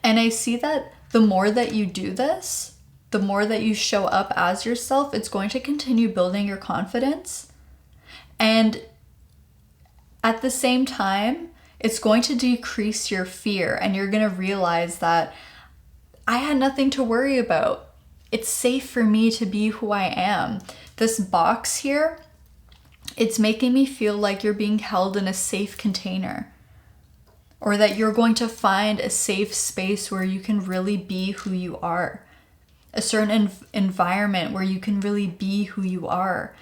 And I see that the more that you do this, the more that you show up as yourself, it's going to continue building your confidence. And at the same time, it's going to decrease your fear, and you're going to realize that I had nothing to worry about. It's safe for me to be who I am. This box here, it's making me feel like you're being held in a safe container, or that you're going to find a safe space where you can really be who you are. A certain environment where you can really be who you are.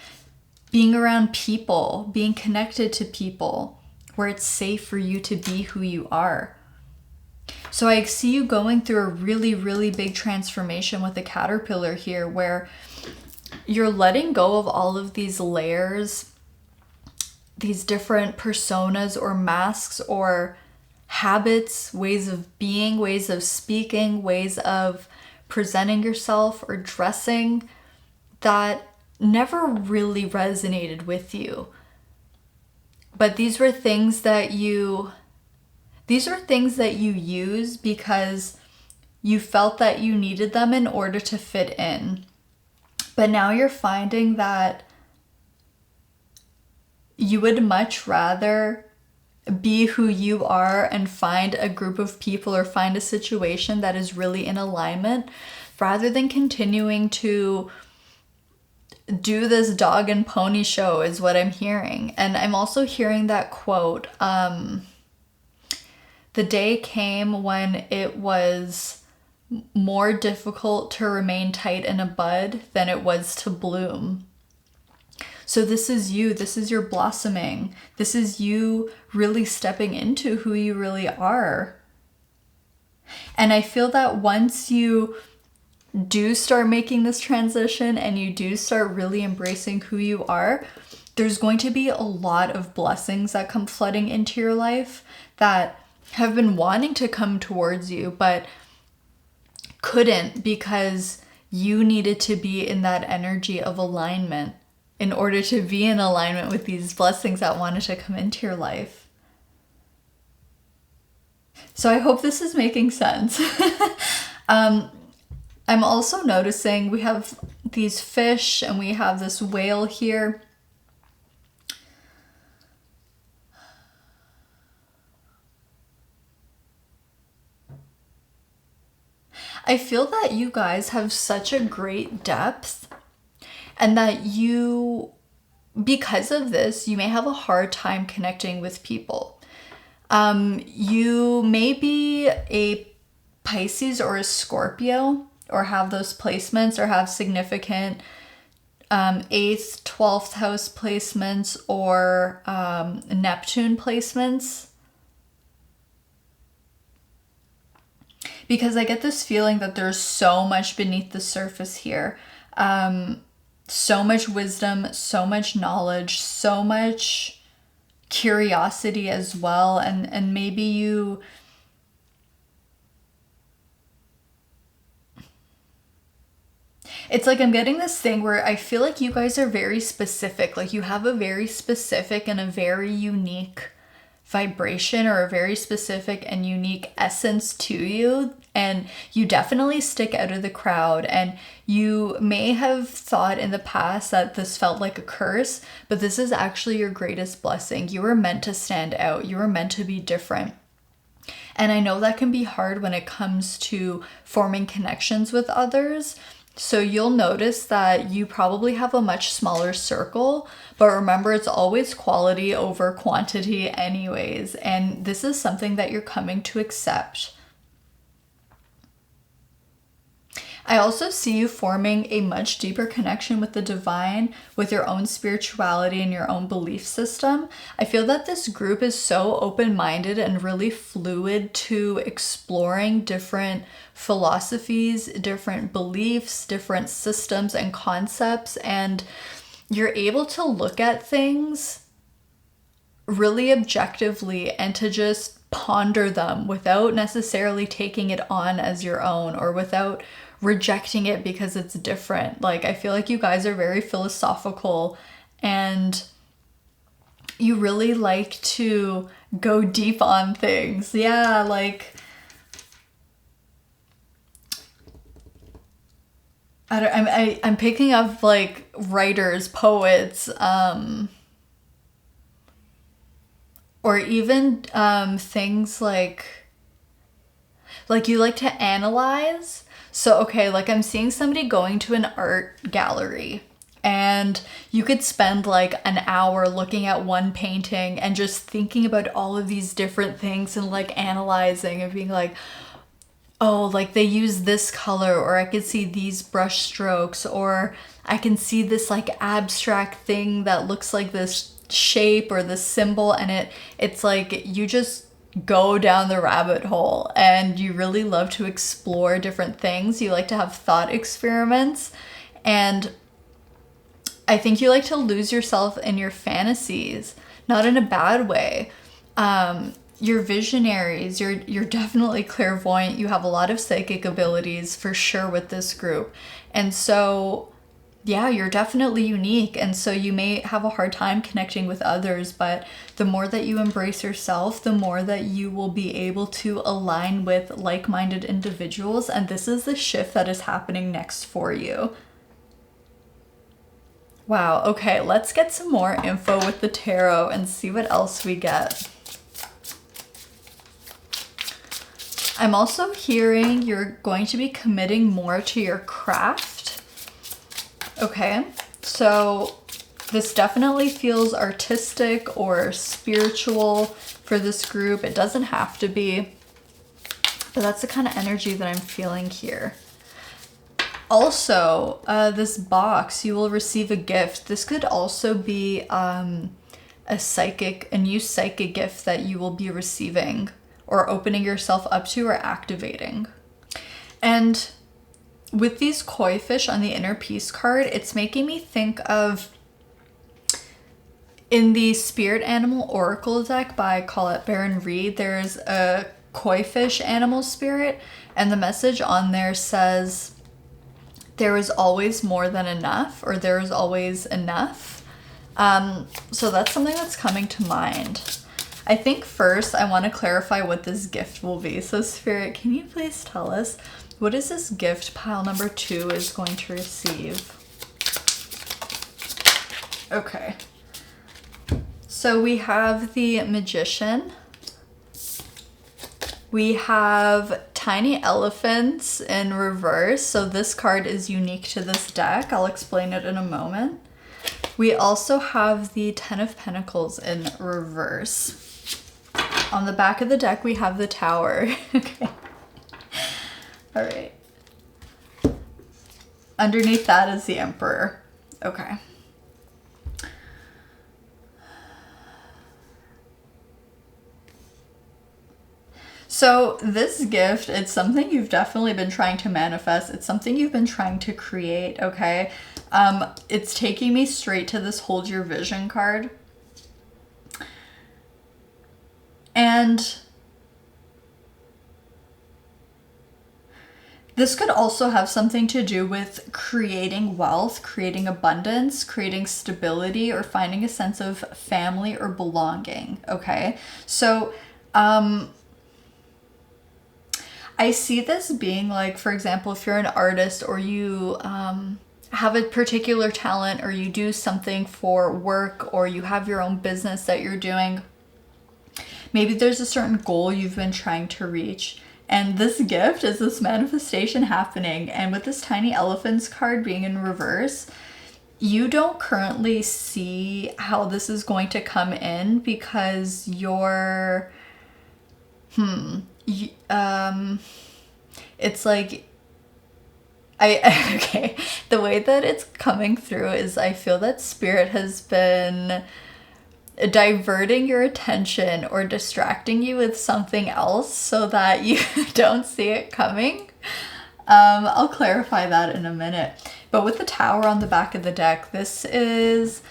Being around people, being connected to people, where it's safe for you to be who you are. So I see you going through a really, really big transformation with the caterpillar here, where you're letting go of all of these layers, these different personas or masks or habits, ways of being, ways of speaking, ways of presenting yourself or dressing that never really resonated with you. But these were things that you use because you felt that you needed them in order to fit in. But now you're finding that you would much rather be who you are and find a group of people or find a situation that is really in alignment, rather than continuing to do this dog and pony show, is what I'm hearing. And I'm also hearing that quote, the day came when it was more difficult to remain tight in a bud than it was to bloom. So this is you, this is your blossoming. This is you really stepping into who you really are. And I feel that once you do start making this transition and you do start really embracing who you are, there's going to be a lot of blessings that come flooding into your life that have been wanting to come towards you, but couldn't because you needed to be in that energy of alignment in order to be in alignment with these blessings that wanted to come into your life. So I hope this is making sense. I'm also noticing we have these fish and we have this whale here. I feel that you guys have such a great depth, and that you, because of this, you may have a hard time connecting with people. You may be a Pisces or a Scorpio, or have those placements, or have significant 8th, 12th house placements, or Neptune placements. Because I get this feeling that there's so much beneath the surface here. So much wisdom, so much knowledge, so much curiosity as well. And maybe you... It's like I'm getting this thing where I feel like you guys are very specific. Like you have a very specific and a very unique vibration, or a very specific and unique essence to you, and you definitely stick out of the crowd. And you may have thought in the past that this felt like a curse, but this is actually your greatest blessing. You were meant to stand out. You were meant to be different. And I know that can be hard when it comes to forming connections with others. So you'll notice that you probably have a much smaller circle, but remember, it's always quality over quantity anyways. And this is something that you're coming to accept. I also see you forming a much deeper connection with the divine, with your own spirituality and your own belief system. I feel that this group is so open-minded and really fluid to exploring different philosophies, different beliefs, different systems and concepts, and you're able to look at things really objectively and to just ponder them without necessarily taking it on as your own, or without rejecting it because it's different. Like, I feel like you guys are very philosophical and you really like to go deep on things. Yeah, like I'm picking up like writers, poets, or even things like you like to analyze. So, okay, like I'm seeing somebody going to an art gallery and you could spend like an hour looking at one painting and just thinking about all of these different things and like analyzing and being like, oh, like they use this color, or I could see these brush strokes, or I can see this like abstract thing that looks like this shape or this symbol, and it's like you just go down the rabbit hole and you really love to explore different things. You like to have thought experiments, and I think you like to lose yourself in your fantasies, not in a bad way. You're visionaries, you're definitely clairvoyant, you have a lot of psychic abilities for sure with this group. And so, yeah, you're definitely unique. And so you may have a hard time connecting with others, but the more that you embrace yourself, the more that you will be able to align with like-minded individuals. And this is the shift that is happening next for you. Wow, okay, let's get some more info with the tarot and see what else we get. I'm also hearing you're going to be committing more to your craft. Okay, so this definitely feels artistic or spiritual for this group. It doesn't have to be, but that's the kind of energy that I'm feeling here. Also, this box, you will receive a gift. This could also be a new psychic gift that you will be receiving or opening yourself up to or activating. And with these koi fish on the inner peace card, it's making me think of in the Spirit Animal Oracle deck by Colette Baron Reed, there's a koi fish animal spirit, and the message on there says, there is always more than enough, or there is always enough. So that's something that's coming to mind. I think first I want to clarify what this gift will be. So Spirit, can you please tell us what is this gift pile number 2 is going to receive? Okay. So we have the Magician. We have tiny elephants in reverse. So this card is unique to this deck. I'll explain it in a moment. We also have the 10 of Pentacles in reverse. On the back of the deck, we have the Tower. Okay. All right. Underneath that is the Emperor. Okay. So this gift, it's something you've definitely been trying to manifest. It's something you've been trying to create, okay? It's taking me straight to this Hold Your Vision card. And this could also have something to do with creating wealth, creating abundance, creating stability, or finding a sense of family or belonging, okay? So, I see this being like, for example, if you're an artist or you have a particular talent, or you do something for work, or you have your own business that you're doing, maybe there's a certain goal you've been trying to reach. And this gift is this manifestation happening. And with this tiny elephants card being in reverse, you don't currently see how this is going to come in because you're, it's like, okay, the way that it's coming through is I feel that Spirit has been diverting your attention or distracting you with something else so that you don't see it coming. I'll clarify that in a minute. But with the Tower on the back of the deck, it's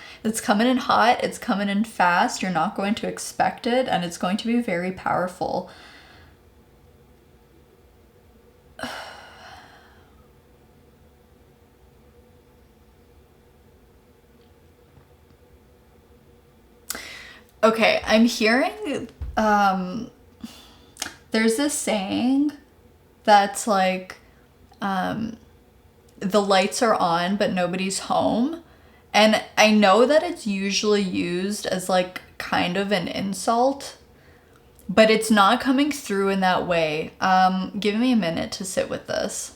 coming in hot, it's coming in fast, you're not going to expect it, and it's going to be very powerful. Okay, I'm hearing, there's this saying that's like, the lights are on, but nobody's home. And I know that it's usually used as like kind of an insult, but it's not coming through in that way. Give me a minute to sit with this.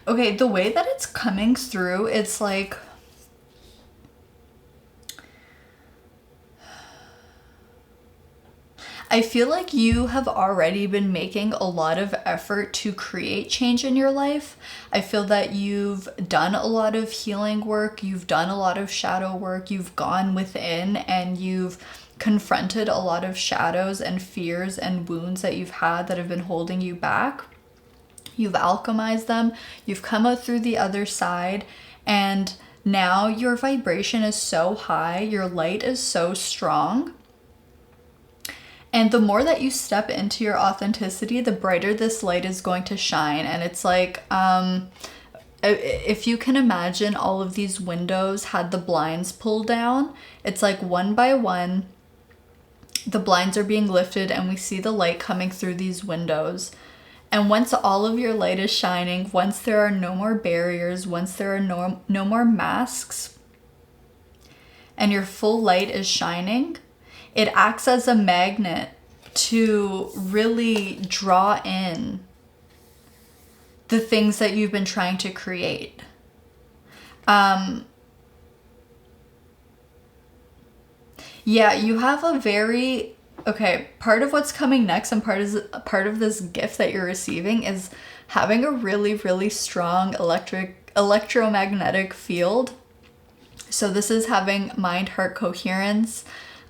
Okay, the way that it's coming through, it's like, I feel like you have already been making a lot of effort to create change in your life. I feel that you've done a lot of healing work, you've done a lot of shadow work, you've gone within and you've confronted a lot of shadows and fears and wounds that you've had that have been holding you back. You've alchemized them, you've come out through the other side, and now your vibration is so high, your light is so strong. And the more that you step into your authenticity, the brighter this light is going to shine. And it's like, if you can imagine all of these windows had the blinds pulled down, it's like one by one, the blinds are being lifted and we see the light coming through these windows. And once all of your light is shining, once there are no more barriers, once there are no more masks, and your full light is shining, it acts as a magnet to really draw in the things that you've been trying to create. Yeah, you have a very... Okay, part of what's coming next and part of this gift that you're receiving is having a really, really strong electromagnetic field. So this is having mind-heart coherence.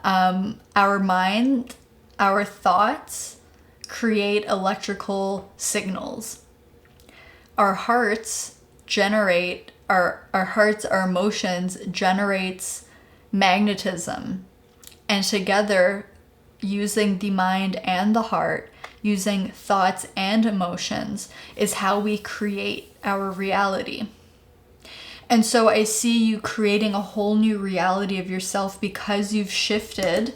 Our mind, our thoughts create electrical signals. Our hearts generate, our hearts, our emotions generates magnetism. And together, using the mind and the heart, using thoughts and emotions, is how we create our reality. And so I see you creating a whole new reality of yourself because you've shifted,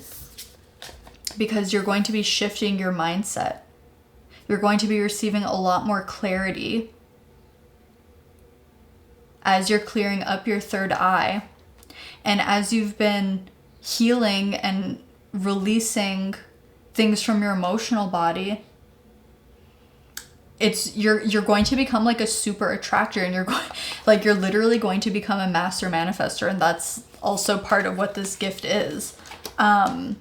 because you're going to be shifting your mindset. You're going to be receiving a lot more clarity as you're clearing up your third eye. And as you've been healing and releasing things from your emotional body, you're going to become like a super attractor, and you're literally going to become a master manifester, and that's also part of what this gift is. And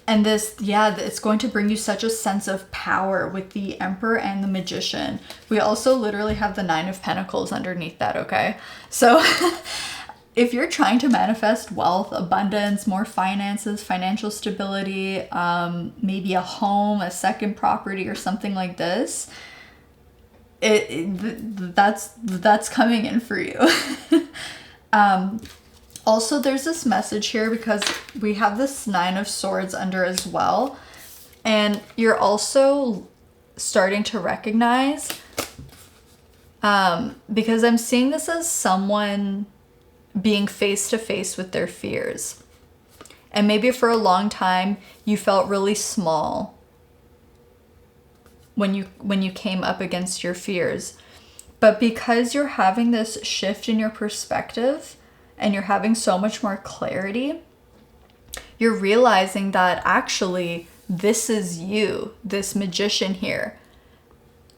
this, yeah, it's going to bring you such a sense of power with the Emperor and the Magician. We also literally have the 9 of Pentacles underneath that, okay? So if you're trying to manifest wealth, abundance, more finances, financial stability, maybe a home, a second property, or something like this, that's coming in for you. Also, there's this message here because we have this 9 of Swords under as well. And you're also starting to recognize, because I'm seeing this as someone being face to face with their fears. And maybe for a long time you felt really small when you came up against your fears. But because you're having this shift in your perspective and you're having so much more clarity, you're realizing that actually this is you, this magician here.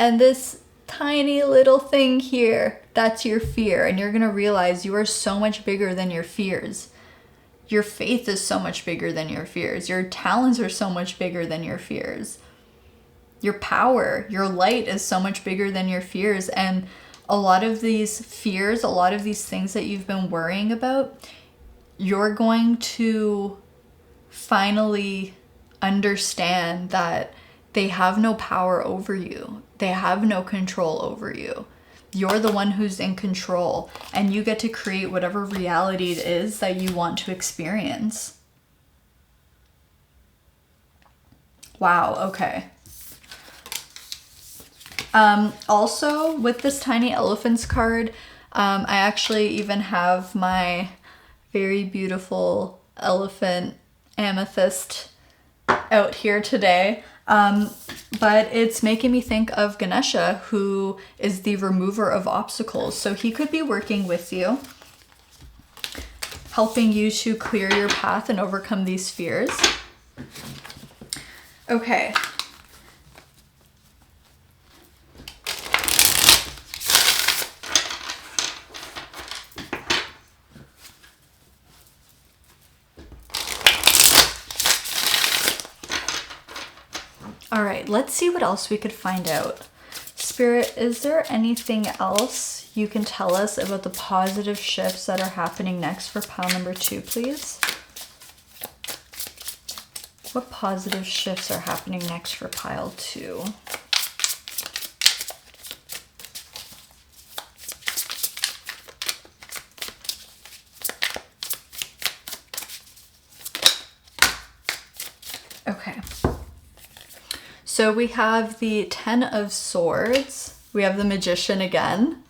And this tiny little thing here, that's your fear. And you're going to realize you are so much bigger than your fears. Your faith is so much bigger than your fears. Your talents are so much bigger than your fears. Your power, your light is so much bigger than your fears. And a lot of these fears, a lot of these things that you've been worrying about, you're going to finally understand that they have no power over you. They have no control over you. You're the one who's in control, and you get to create whatever reality it is that you want to experience. Wow, okay. Also, with this tiny elephants card, I actually even have my very beautiful elephant amethyst out here today. But it's making me think of Ganesha, who is the remover of obstacles. So he could be working with you, helping you to clear your path and overcome these fears. Okay. All right, let's see what else we could find out. Spirit, is there anything else you can tell us about the positive shifts that are happening next for pile number 2, please? What positive shifts are happening next for pile 2? Okay. So we have the 10 of Swords, we have the Magician again,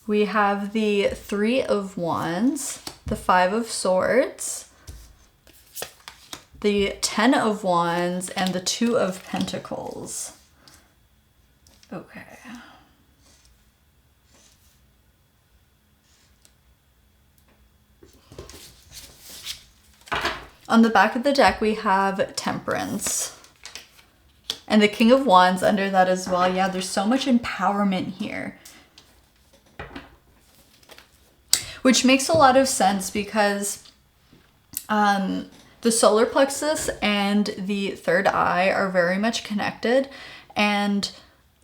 we have the 3 of Wands, the 5 of Swords, the 10 of Wands, and the 2 of Pentacles. Okay. On the back of the deck, we have Temperance. And the King of Wands under that as well. Yeah, there's so much empowerment here. Which makes a lot of sense because the solar plexus and the third eye are very much connected. And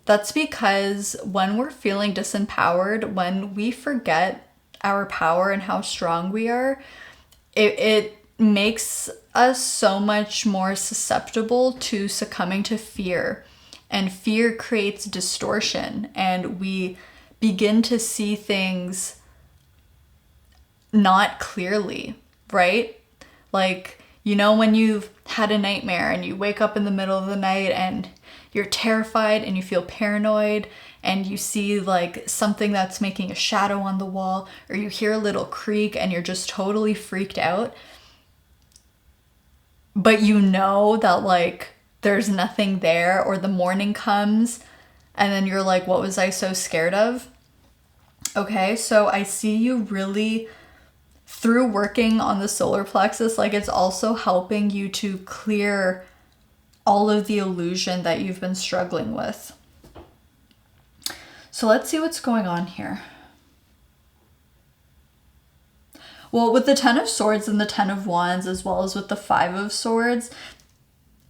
that's because when we're feeling disempowered, when we forget our power and how strong we are, it makes us so much more susceptible to succumbing to fear. And fear creates distortion, and we begin to see things not clearly, right? Like, you know, when you've had a nightmare and you wake up in the middle of the night and you're terrified and you feel paranoid and you see like something that's making a shadow on the wall, or you hear a little creak and you're just totally freaked out. But you know that like there's nothing there, or the morning comes and then you're like, what was I so scared of? Okay, so I see you really, through working on the solar plexus, like it's also helping you to clear all of the illusion that you've been struggling with. So let's see what's going on here. Well, with the 10 of Swords and the 10 of Wands, as well as with the 5 of Swords,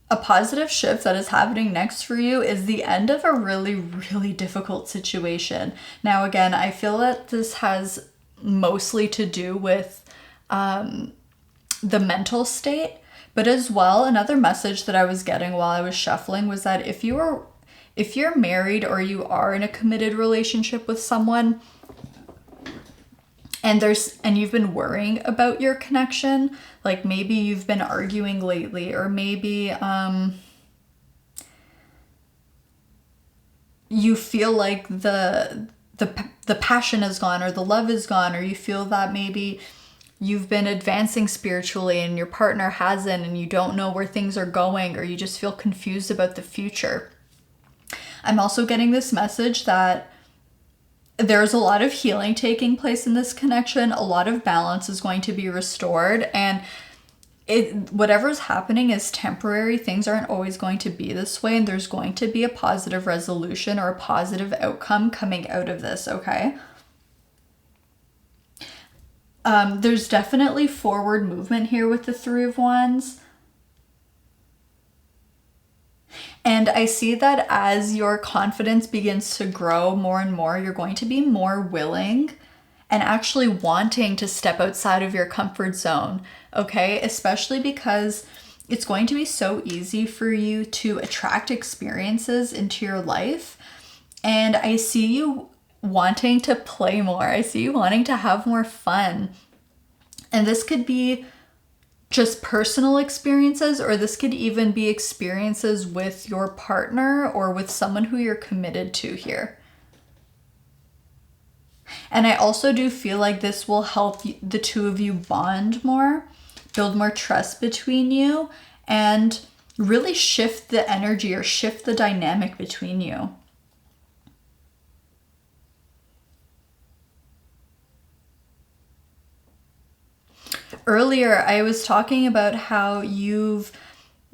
a positive shift that is happening next for you is the end of a really, really difficult situation. Now, again, I feel that this has mostly to do with the mental state, but as well, another message that I was getting while I was shuffling was that if you're married or you are in a committed relationship with someone, and you've been worrying about your connection, like maybe you've been arguing lately, or maybe you feel like the passion is gone, or the love is gone, or you feel that maybe you've been advancing spiritually and your partner hasn't, and you don't know where things are going, or you just feel confused about the future. I'm also getting this message that there's a lot of healing taking place in this connection. A lot of balance is going to be restored, and whatever's happening is temporary. Things aren't always going to be this way, and there's going to be a positive resolution or a positive outcome coming out of this, okay? There's definitely forward movement here with the 3 of Wands. And I see that as your confidence begins to grow more and more, you're going to be more willing and actually wanting to step outside of your comfort zone, okay? Especially because it's going to be so easy for you to attract experiences into your life. And I see you wanting to play more. I see you wanting to have more fun. And this could be just personal experiences, or this could even be experiences with your partner or with someone who you're committed to here. And I also do feel like this will help the two of you bond more, build more trust between you, and really shift the energy or shift the dynamic between you. Earlier, I was talking about how you've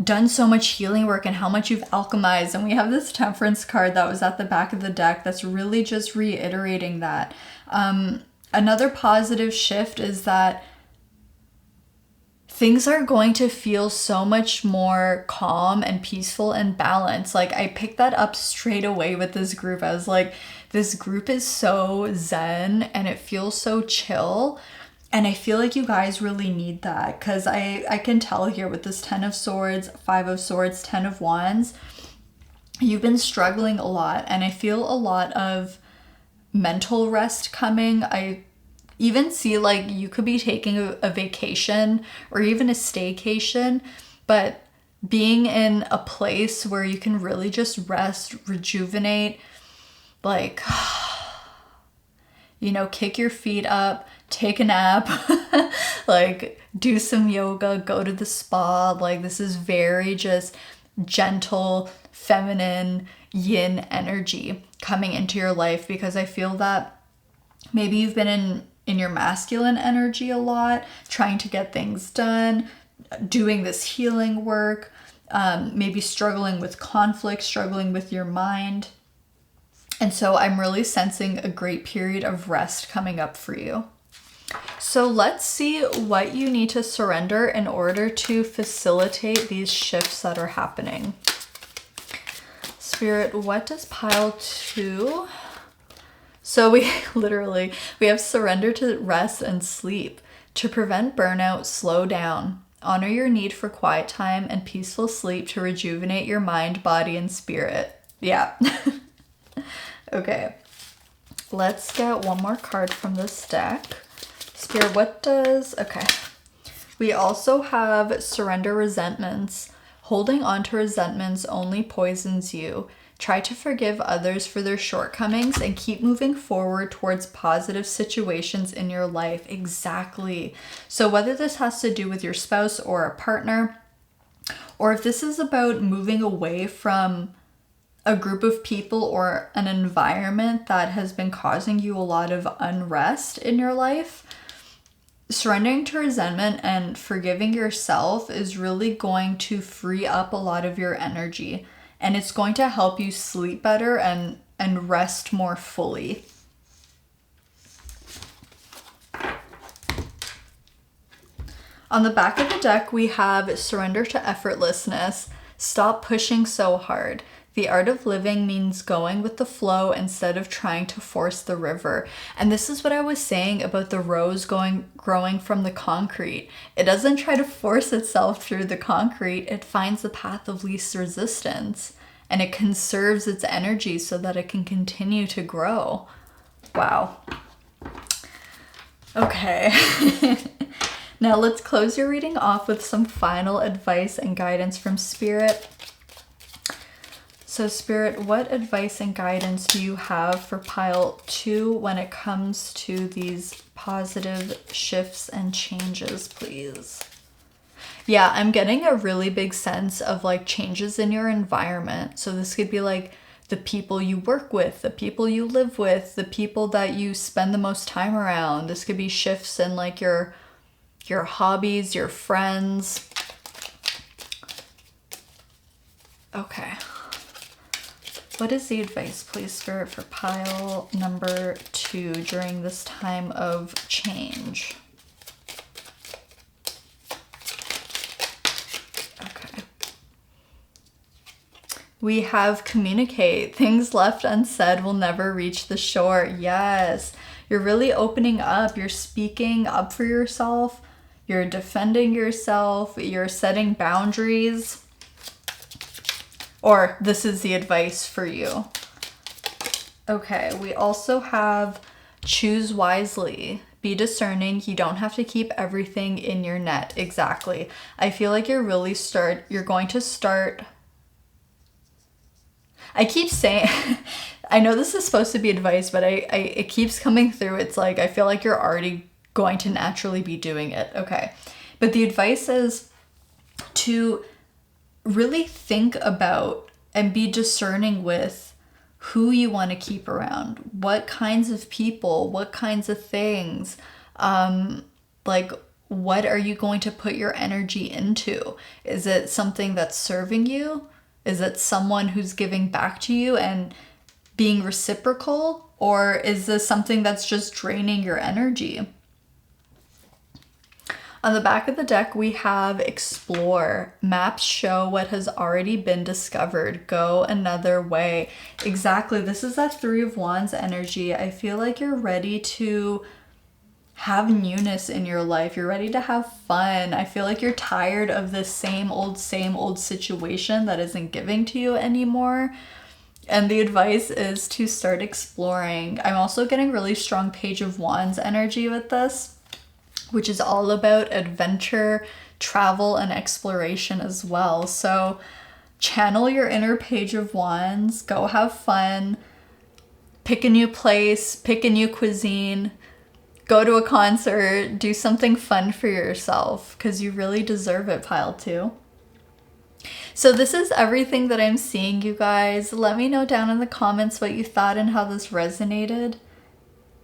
done so much healing work and how much you've alchemized, and we have this Temperance card that was at the back of the deck that's really just reiterating that. Another positive shift is that things are going to feel so much more calm and peaceful and balanced. Like, I picked that up straight away with this group. I was like, this group is so zen and it feels so chill. And I feel like you guys really need that, because I can tell here with this 10 of Swords, 5 of Swords, 10 of Wands, you've been struggling a lot. And I feel a lot of mental rest coming. I even see like you could be taking a vacation or even a staycation, but being in a place where you can really just rest, rejuvenate, like, you know, kick your feet up, take a nap, like do some yoga, go to the spa. Like, this is very just gentle, feminine, yin energy coming into your life, because I feel that maybe you've been in your masculine energy a lot, trying to get things done, doing this healing work, maybe struggling with conflict, struggling with your mind. And so I'm really sensing a great period of rest coming up for you. So let's see what you need to surrender in order to facilitate these shifts that are happening. Spirit, what does pile 2? So we have surrender to rest and sleep. To prevent burnout, slow down. Honor your need for quiet time and peaceful sleep to rejuvenate your mind, body, and spirit. Yeah. Okay. Let's get one more card from this deck. Spirit, what does... Okay. We also have surrender resentments. Holding on to resentments only poisons you. Try to forgive others for their shortcomings and keep moving forward towards positive situations in your life. Exactly. So whether this has to do with your spouse or a partner, or if this is about moving away from a group of people or an environment that has been causing you a lot of unrest in your life, surrendering to resentment and forgiving yourself is really going to free up a lot of your energy, and it's going to help you sleep better and rest more fully. On the back of the deck, we have surrender to effortlessness. Stop pushing so hard. The art of living means going with the flow instead of trying to force the river. And this is what I was saying about the rose growing from the concrete. It doesn't try to force itself through the concrete. It finds the path of least resistance, and it conserves its energy so that it can continue to grow. Wow. Okay. Now let's close your reading off with some final advice and guidance from Spirit. So Spirit, what advice and guidance do you have for pile 2 when it comes to these positive shifts and changes, please? Yeah, I'm getting a really big sense of like changes in your environment. So this could be like the people you work with, the people you live with, the people that you spend the most time around. This could be shifts in like your hobbies, your friends. Okay. What is the advice, please, Spirit, for pile number 2 during this time of change? Okay. We have communicate. Things left unsaid will never reach the shore. Yes. You're really opening up. You're speaking up for yourself. You're defending yourself. You're setting boundaries. Or this is the advice for you. Okay, we also have choose wisely. Be discerning. You don't have to keep everything in your net. Exactly. I feel like you're going to start. I keep saying, I know this is supposed to be advice, but it keeps coming through. It's like, I feel like you're already going to naturally be doing it. Okay. But the advice is to really think about and be discerning with who you want to keep around, what kinds of people, what kinds of things, like what are you going to put your energy into? Is it something that's serving you? Is it someone who's giving back to you and being reciprocal? Or is this something that's just draining your energy? On the back of the deck, we have explore. Maps show what has already been discovered. Go another way. Exactly. This is that Three of Wands energy. I feel like you're ready to have newness in your life. You're ready to have fun. I feel like you're tired of this same old situation that isn't giving to you anymore. And the advice is to start exploring. I'm also getting really strong Page of Wands energy with this, which is all about adventure, travel, and exploration as well. So channel your inner Page of Wands, go have fun, pick a new place, pick a new cuisine, go to a concert, do something fun for yourself, because you really deserve it, pile 2. So this is everything that I'm seeing, you guys. Let me know down in the comments what you thought and how this resonated.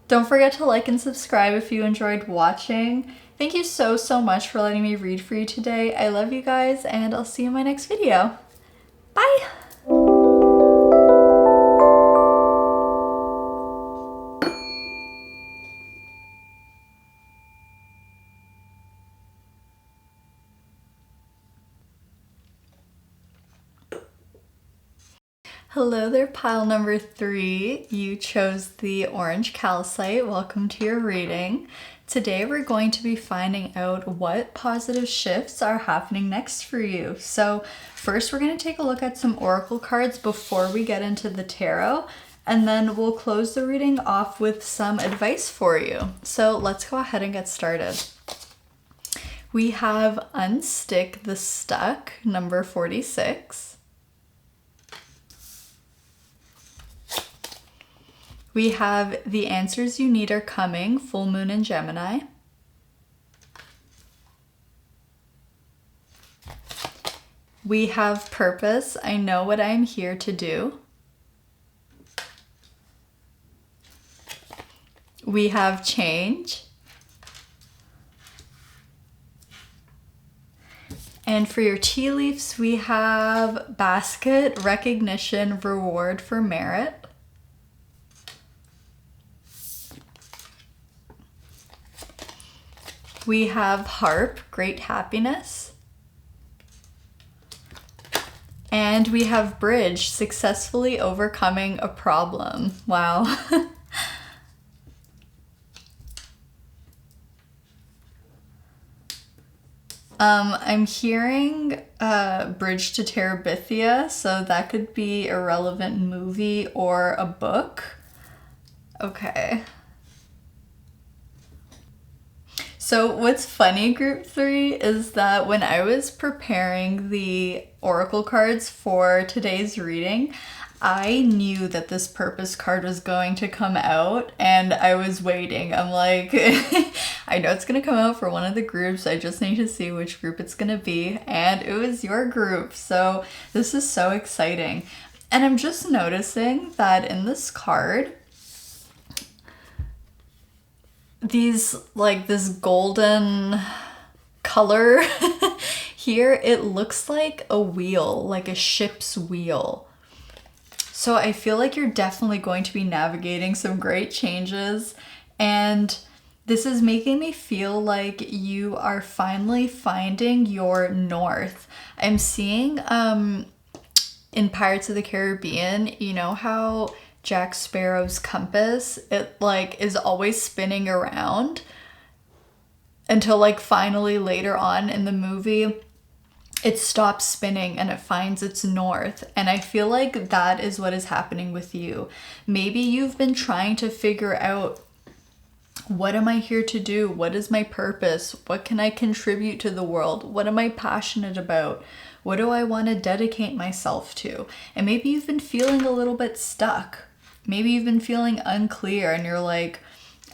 Don't forget to like and subscribe if you enjoyed watching. Thank you so much for letting me read for you today. I love you guys, and I'll see you in my next video. Bye! Hello there, pile number 3. You chose the orange calcite. Welcome to your reading. Today we're going to be finding out what positive shifts are happening next for you. So first we're going to take a look at some oracle cards before we get into the tarot, and then we'll close the reading off with some advice for you. So let's go ahead and get started. We have Unstick the Stuck, number 46. We have The Answers You Need Are Coming, full moon in Gemini. We have Purpose, I Know What I'm Here to Do. We have Change. And for your tea leaves, we have Basket, Recognition, Reward for Merit. We have Harp, Great Happiness. And we have Bridge, Successfully Overcoming a Problem. Wow. I'm hearing Bridge to Terabithia, so that could be a relevant movie or a book. Okay. So what's funny, group 3, is that when I was preparing the oracle cards for today's reading, I knew that this Purpose card was going to come out, and I was waiting. I'm like, I know it's going to come out for one of the groups. I just need to see which group it's going to be, and it was your group. So this is so exciting. And I'm just noticing that in this card, these, like, this golden color here, it looks like a wheel, like a ship's wheel. So I feel like you're definitely going to be navigating some great changes, and this is making me feel like you are finally finding your north. I'm seeing in Pirates of the Caribbean, you know how Jack Sparrow's compass, it like is always spinning around until like finally later on in the movie it stops spinning and it finds its north. And I feel like that is what is happening with you. Maybe you've been trying to figure out, what am I here to do? What is my purpose? What can I contribute to the world? What am I passionate about? What do I want to dedicate myself to? And maybe you've been feeling a little bit stuck. maybe you've been feeling unclear and you're like,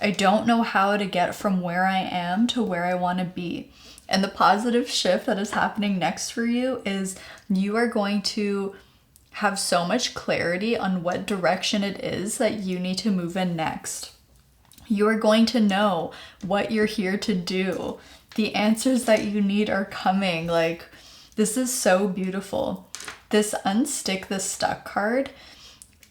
I don't know how to get from where I am to where I want to be. And the positive shift that is happening next for you is you are going to have so much clarity on what direction it is that you need to move in next. You are going to know what you're here to do. The answers that you need are coming. Like, this is so beautiful. This unstick the stuck card,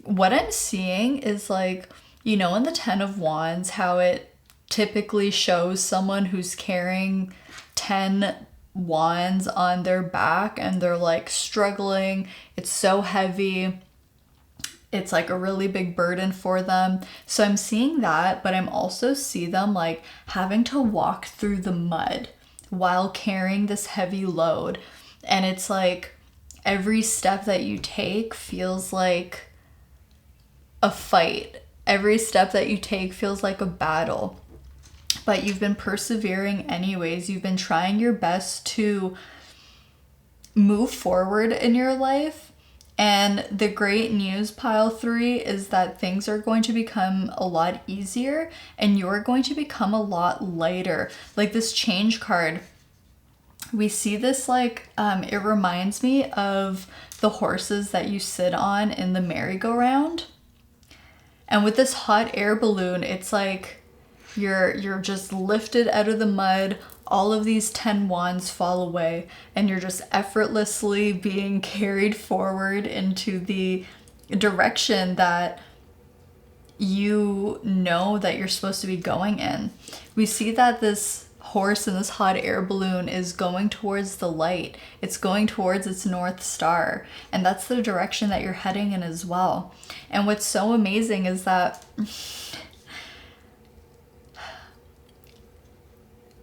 what I'm seeing is like, you know, in the 10 of Wands, how it typically shows someone who's carrying 10 wands on their back and they're like struggling. It's so heavy. It's like a really big burden for them. So I'm seeing that, but I'm also see them like having to walk through the mud while carrying this heavy load. And it's like every step that you take feels like a fight. Every step that you take feels like a battle. But you've been persevering anyways. You've been trying your best to move forward in your life. And the great news, pile 3, is that things are going to become a lot easier and you're going to become a lot lighter. Like this change card, we see this like, it reminds me of the horses that you sit on in the merry-go-round. And with this hot air balloon, it's like you're just lifted out of the mud. All of these 10 wands fall away and you're just effortlessly being carried forward into the direction that you know that you're supposed to be going in. We see that this horse in this hot air balloon is going towards the light. It's going towards its North Star. And that's the direction that you're heading in as well. And what's so amazing is that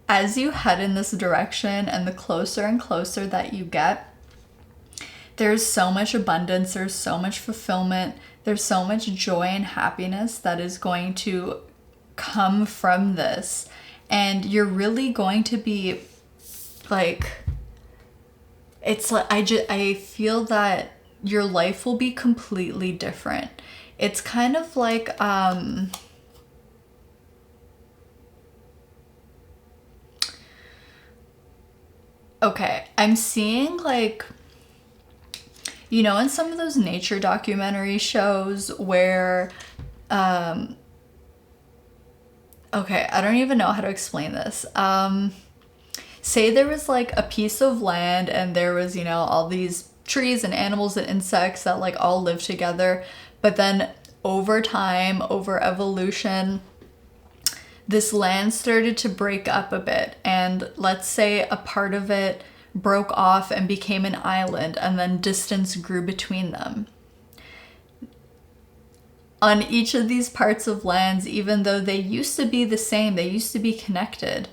as you head in this direction and the closer and closer that you get, there's so much abundance, there's so much fulfillment, there's so much joy and happiness that is going to come from this. And you're really going to be like, it's like, I feel that your life will be completely different. It's kind of like, okay, I'm seeing like, you know, in some of those nature documentary shows where, okay, I don't even know how to explain this. Say there was like a piece of land and there was, you know, all these trees and animals and insects that like all live together. But then over time, over evolution, this land started to break up a bit. And let's say a part of it broke off and became an island, and then distance grew between them. On each of these parts of lands, even though they used to be the same, they used to be connected,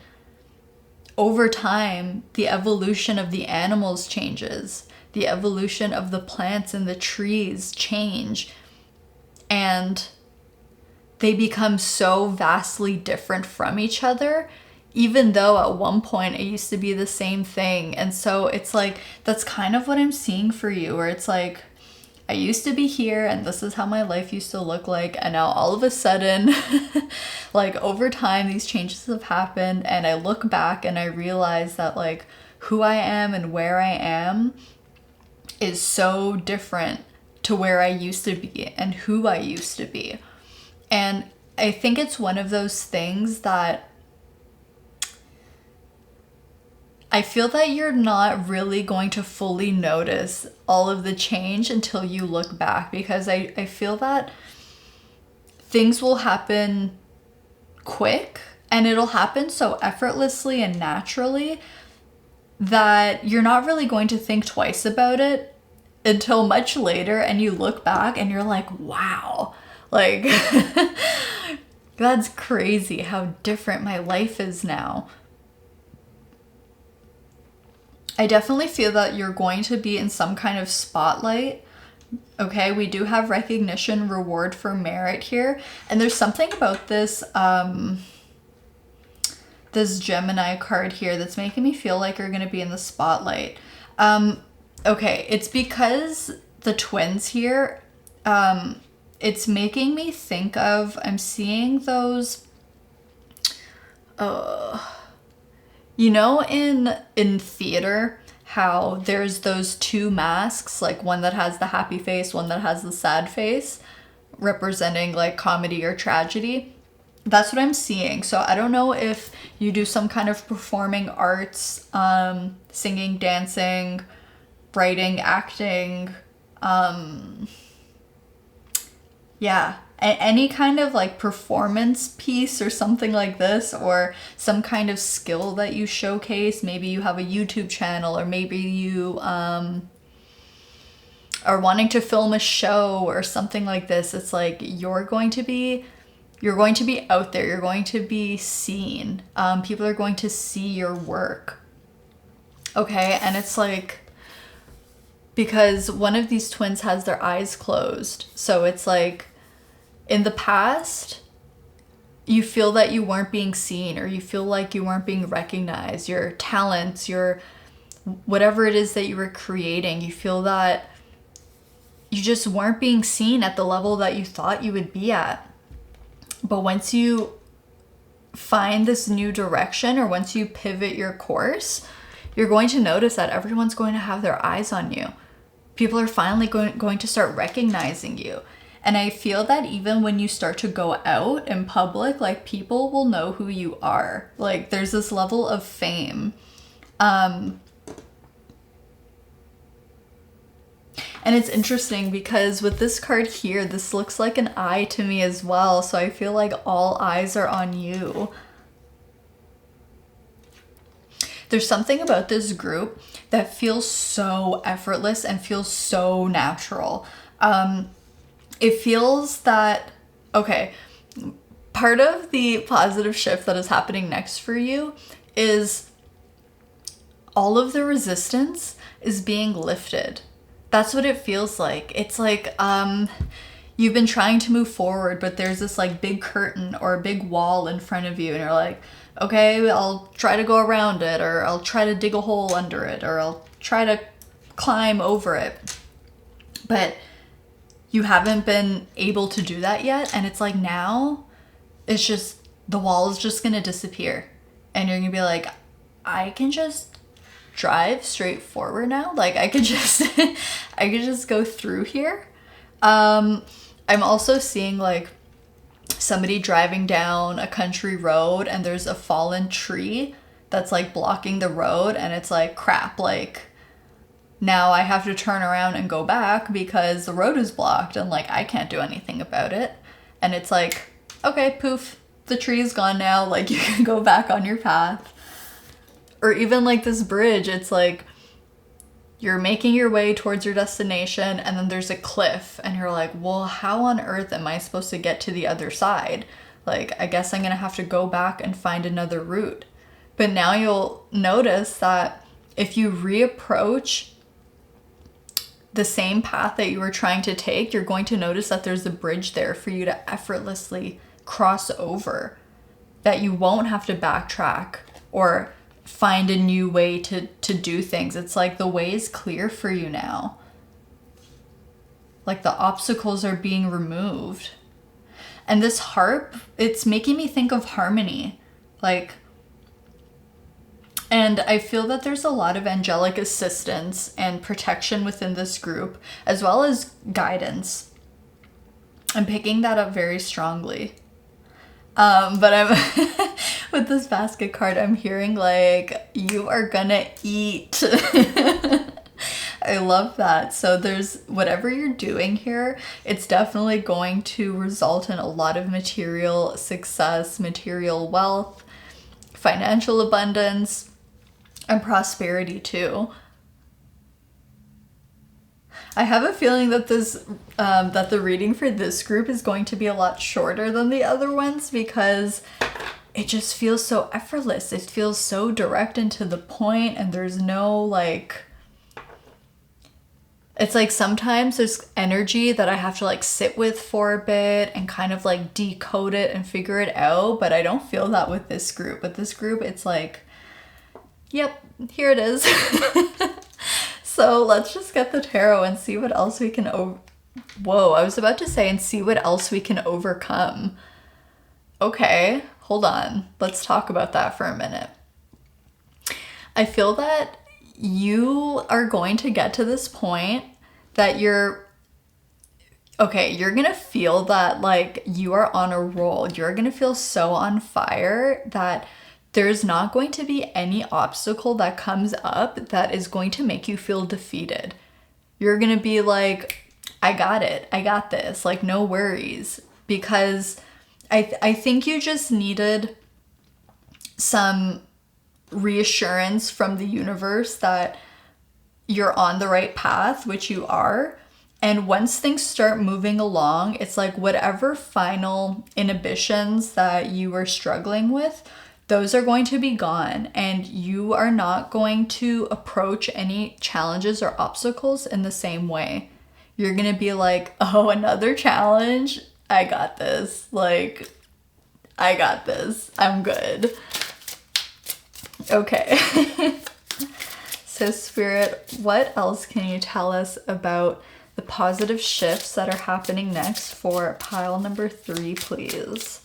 over time, the evolution of the animals changes. The evolution of the plants and the trees change. And they become so vastly different from each other, even though at one point it used to be the same thing. And so it's like, that's kind of what I'm seeing for you, where it's like, I used to be here and this is how my life used to look like. And now all of a sudden, like over time, these changes have happened. And I look back and I realize that like who I am and where I am is so different to where I used to be and who I used to be. And I think it's one of those things that I feel that you're not really going to fully notice all of the change until you look back, because I feel that things will happen quick and it'll happen so effortlessly and naturally that you're not really going to think twice about it until much later, and you look back and you're like, wow, like that's crazy how different my life is now. I definitely feel that you're going to be in some kind of spotlight. Okay, we do have recognition, reward for merit here. And there's something about this, this Gemini card here that's making me feel like you're going to be in the spotlight. Okay, it's because the twins here, it's making me think of, I'm seeing those, you know, in theater, how there's those two masks, like one that has the happy face, one that has the sad face, representing like comedy or tragedy. That's what I'm seeing. So I don't know if you do some kind of performing arts, singing, dancing, writing, acting, yeah, any kind of like performance piece or something like this, or some kind of skill that you showcase. Maybe you have a YouTube channel, or maybe you are wanting to film a show or something like this. It's like you're going to be out there, you're going to be seen. People are going to see your work. Okay, and it's like, because one of these twins has their eyes closed. So it's like, in the past, you feel that you weren't being seen, or you feel like you weren't being recognized. Your talents, your whatever it is that you were creating, you feel that you just weren't being seen at the level that you thought you would be at. But once you find this new direction, or once you pivot your course, you're going to notice that everyone's going to have their eyes on you. People are finally going to start recognizing you. And I feel that even when you start to go out in public, like, people will know who you are. Like, there's this level of fame. And it's interesting because with this card here, this looks like an eye to me as well. So I feel like all eyes are on you. There's something about this group that feels so effortless and feels so natural. It feels that, okay, part of the positive shift that is happening next for you is all of the resistance is being lifted. That's what it feels like. It's like you've been trying to move forward, but there's this like big curtain or a big wall in front of you, and you're like, okay, I'll try to go around it, or I'll try to dig a hole under it, or I'll try to climb over it. But you haven't been able to do that yet. And it's like, now it's just, the wall is just gonna disappear. And you're gonna be like, I can just drive straight forward now. Like, I could just, I could just go through here. I'm also seeing like somebody driving down a country road, and there's a fallen tree that's like blocking the road, and it's like, crap, like, now I have to turn around and go back because the road is blocked, and like, I can't do anything about it. And it's like, okay, poof, the tree is gone now, like, you can go back on your path. Or even like this bridge, it's like you're making your way towards your destination, and then there's a cliff, and you're like, well, how on earth am I supposed to get to the other side? Like, I guess I'm gonna have to go back and find another route. But now you'll notice that if you reapproach the same path that you were trying to take, you're going to notice that there's a bridge there for you to effortlessly cross over, that you won't have to backtrack or find a new way to do things. It's like the way is clear for you now. Like, the obstacles are being removed. And this harp, it's making me think of harmony. Like, and I feel that there's a lot of angelic assistance and protection within this group, as well as guidance. I'm picking that up very strongly. But I'm with this basket card, I'm hearing like, you are gonna eat. I love that. So there's, whatever you're doing here, it's definitely going to result in a lot of material success, material wealth, financial abundance, and prosperity too. I have a feeling that this, that the reading for this group is going to be a lot shorter than the other ones, because it just feels so effortless. It feels so direct and to the point, and there's no like, it's like sometimes there's energy that I have to like sit with for a bit and kind of like decode it and figure it out, but I don't feel that with this group. With this group, it's like, yep, here it is. So let's just get the tarot and see what else we can Whoa, I was about to say, and see what else we can overcome. Okay, hold on. Let's talk about that for a minute. I feel that you are going to get to this point that you're gonna feel that like you are on a roll. You're gonna feel so on fire that there's not going to be any obstacle that comes up that is going to make you feel defeated. You're gonna be like, I got it. I got this. Like, no worries. Because I think you just needed some reassurance from the universe that you're on the right path, which you are. And once things start moving along, it's like whatever final inhibitions that you were struggling with, those are going to be gone, and you are not going to approach any challenges or obstacles in the same way. You're gonna be like, oh, another challenge? I got this. Like, I got this. I'm good. Okay. So Spirit, what else can you tell us about the positive shifts that are happening next for pile number 3, please?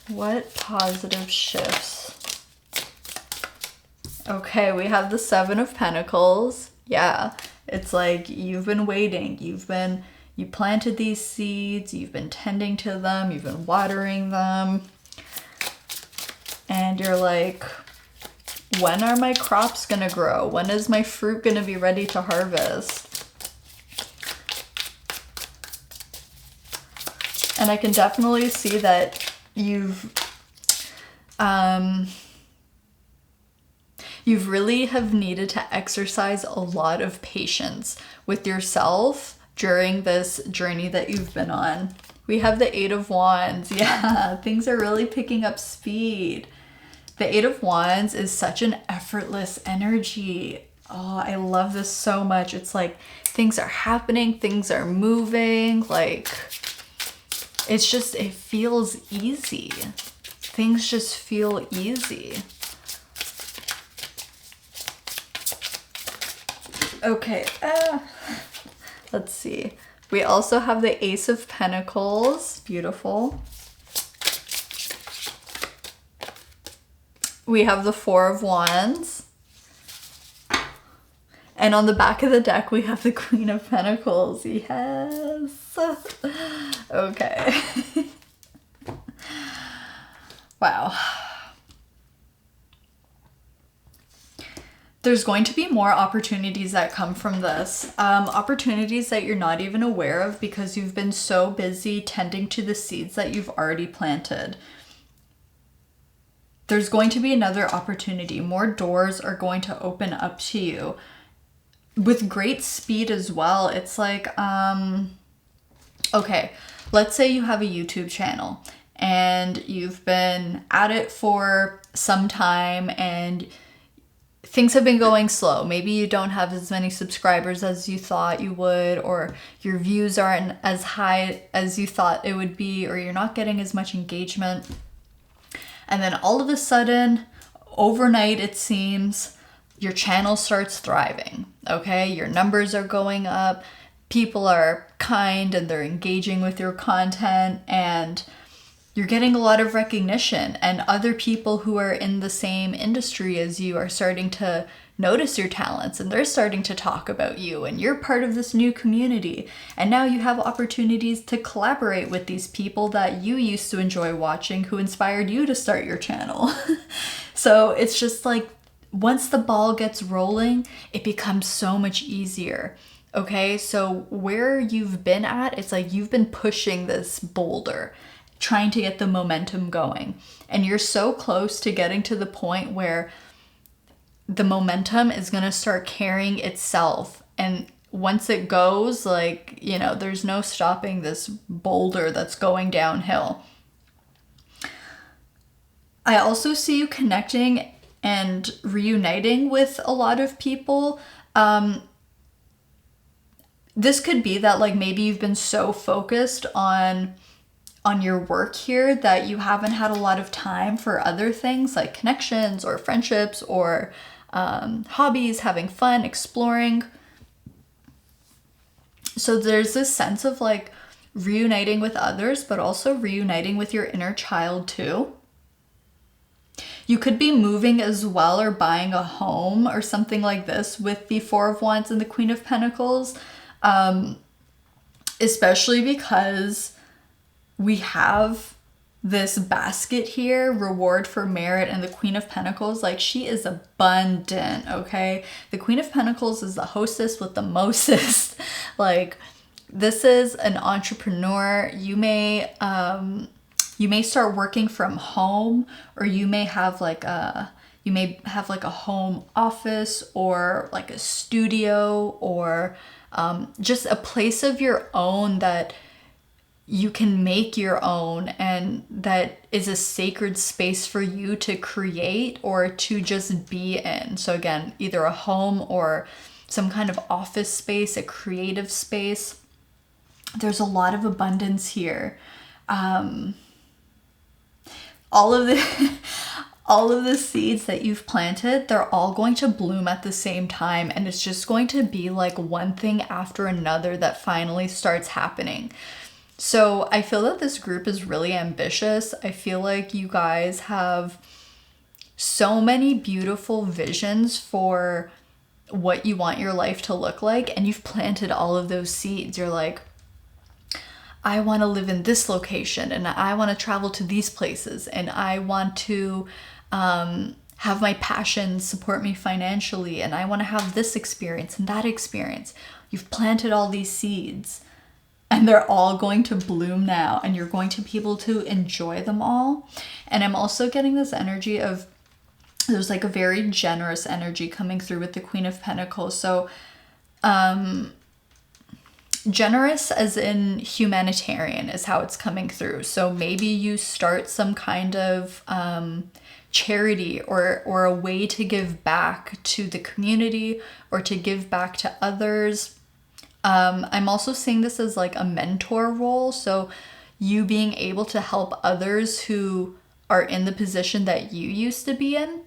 What positive shifts? Okay, we have the 7 of Pentacles. Yeah, it's like you've been waiting. You planted these seeds, you've been tending to them, you've been watering them. And you're like, when are my crops gonna grow? When is my fruit gonna be ready to harvest? And I can definitely see that you've really have needed to exercise a lot of patience with yourself during this journey that you've been on. We have the 8 of Wands. Yeah, things are really picking up speed. The 8 of Wands is such an effortless energy. Oh, I love this so much. It's like things are happening, things are moving, like it feels easy. Things just feel easy. Okay, let's see. We also have the Ace of Pentacles. Beautiful. We have the 4 of Wands. And on the back of the deck, we have the Queen of Pentacles. Yes. Okay. Wow. There's going to be more opportunities that come from this. Opportunities that you're not even aware of because you've been so busy tending to the seeds that you've already planted. There's going to be another opportunity. More doors are going to open up to you with great speed as well. It's like, okay, let's say you have a YouTube channel and you've been at it for some time and things have been going slow. Maybe you don't have as many subscribers as you thought you would, or your views aren't as high as you thought it would be, or you're not getting as much engagement. And then all of a sudden, overnight it seems, your channel starts thriving, okay? Your numbers are going up, people are kind and they're engaging with your content, and you're getting a lot of recognition, and other people who are in the same industry as you are starting to notice your talents, and they're starting to talk about you, and you're part of this new community. And now you have opportunities to collaborate with these people that you used to enjoy watching, who inspired you to start your channel. So it's just like, once the ball gets rolling, it becomes so much easier. Okay, so where you've been at, it's like you've been pushing this boulder, trying to get the momentum going. And you're so close to getting to the point where the momentum is going to start carrying itself. And once it goes, like, you know, there's no stopping this boulder that's going downhill. I also see you connecting and reuniting with a lot of people. This could be that, like, maybe you've been so focused on on your work here that you haven't had a lot of time for other things like connections or friendships or hobbies, having fun, exploring. So there's this sense of like reuniting with others, but also reuniting with your inner child too. You could be moving as well or buying a home or something like this with the Four of Wands and the Queen of Pentacles, especially because we have this basket here, reward for merit, and the Queen of Pentacles, like she is abundant, okay? The Queen of Pentacles is the hostess with the mostest. Like this is an entrepreneur. You may start working from home, or you may have like a home office or like a studio, or just a place of your own that you can make your own, and that is a sacred space for you to create or to just be in. So again, either a home or some kind of office space, a creative space. There's a lot of abundance here. All of the seeds that you've planted, they're all going to bloom at the same time, and it's just going to be like one thing after another that finally starts happening. So I feel that this group is really ambitious. I feel like you guys have so many beautiful visions for what you want your life to look like, and you've planted all of those seeds. You're like, I want to live in this location, and I want to travel to these places, and I want to have my passions support me financially, and I want to have this experience and that experience. You've planted all these seeds, and they're all going to bloom now, and you're going to be able to enjoy them all. And I'm also getting this energy of, there's like a very generous energy coming through with the Queen of Pentacles. So generous as in humanitarian is how it's coming through. So maybe you start some kind of charity or a way to give back to the community or to give back to others. I'm also seeing this as like a mentor role. So you being able to help others who are in the position that you used to be in.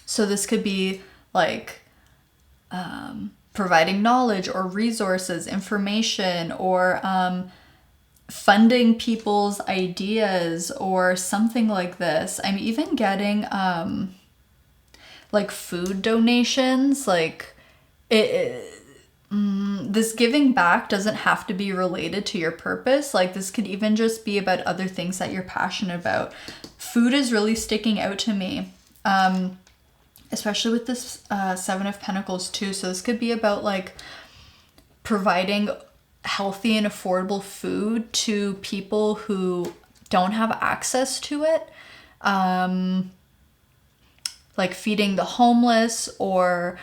So this could be like providing knowledge or resources, information, or funding people's ideas or something like this. I'm even getting like food donations. Like this giving back doesn't have to be related to your purpose. Like this could even just be about other things that you're passionate about. Food is really sticking out to me, especially with this Seven of Pentacles too. So this could be about like providing healthy and affordable food to people who don't have access to it. Like feeding the homeless, or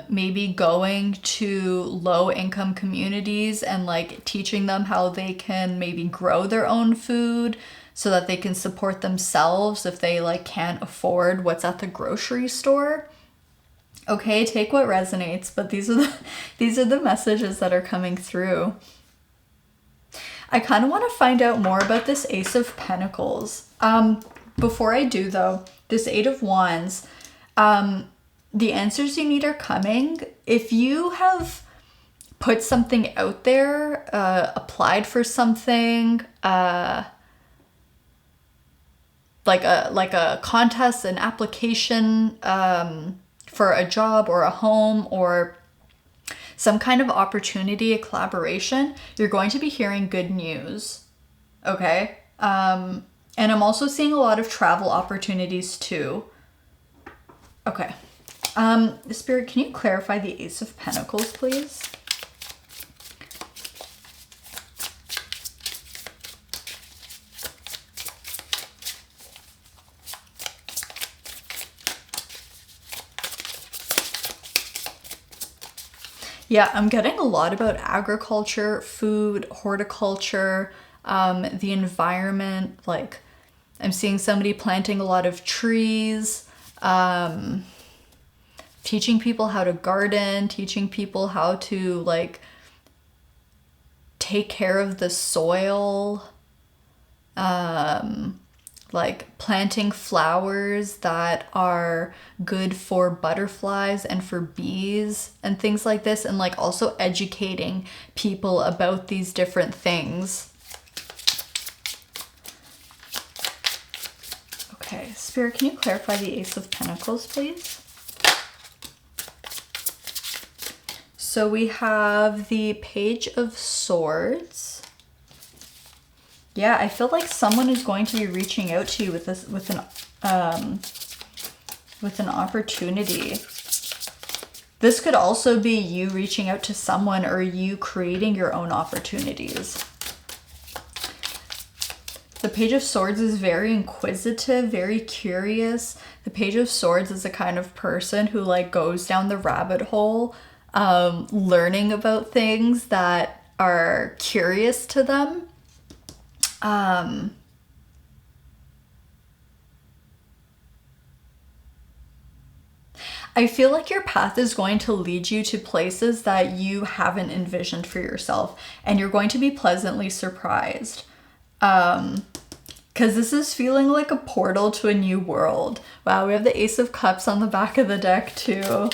maybe going to low income communities and like teaching them how they can maybe grow their own food so that they can support themselves if they like can't afford what's at the grocery store. Okay, take what resonates, but these are the messages that are coming through. I kind of want to find out more about this Ace of Pentacles. Before I do though, this Eight of Wands, the answers you need are coming. If you have put something out there, applied for something, like a contest, an application for a job or a home or some kind of opportunity, a collaboration, you're going to be hearing good news. Okay? And I'm also seeing a lot of travel opportunities too. Okay. Spirit, can you clarify the Ace of Pentacles, please? Yeah, I'm getting a lot about agriculture, food, horticulture, the environment. Like, I'm seeing somebody planting a lot of trees, teaching people how to garden, teaching people how to like take care of the soil. like planting flowers that are good for butterflies and for bees and things like this, and like also educating people about these different things. Okay, Spirit, can you clarify the Ace of Pentacles, please? So we have the Page of Swords. Yeah, I feel like someone is going to be reaching out to you with this, with an opportunity. This could also be you reaching out to someone, or you creating your own opportunities. The Page of Swords is very inquisitive, very curious. The Page of Swords is the kind of person who like goes down the rabbit hole, learning about things that are curious to them. I feel like your path is going to lead you to places that you haven't envisioned for yourself, and you're going to be pleasantly surprised. Because this is feeling like a portal to a new world. Wow, we have the Ace of Cups on the back of the deck too.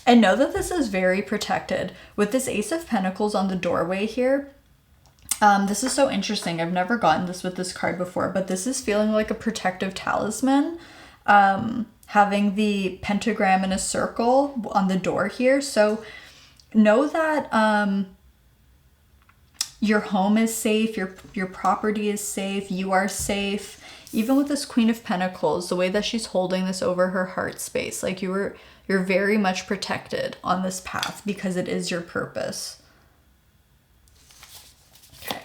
And know that this is very protected. With this Ace of Pentacles on the doorway here, this is so interesting. I've never gotten this with this card before, but this is feeling like a protective talisman. Having the pentagram in a circle on the door here. So know that your home is safe, your property is safe, you are safe. Even with this Queen of Pentacles, the way that she's holding this over her heart space, like you're very much protected on this path because it is your purpose. Okay.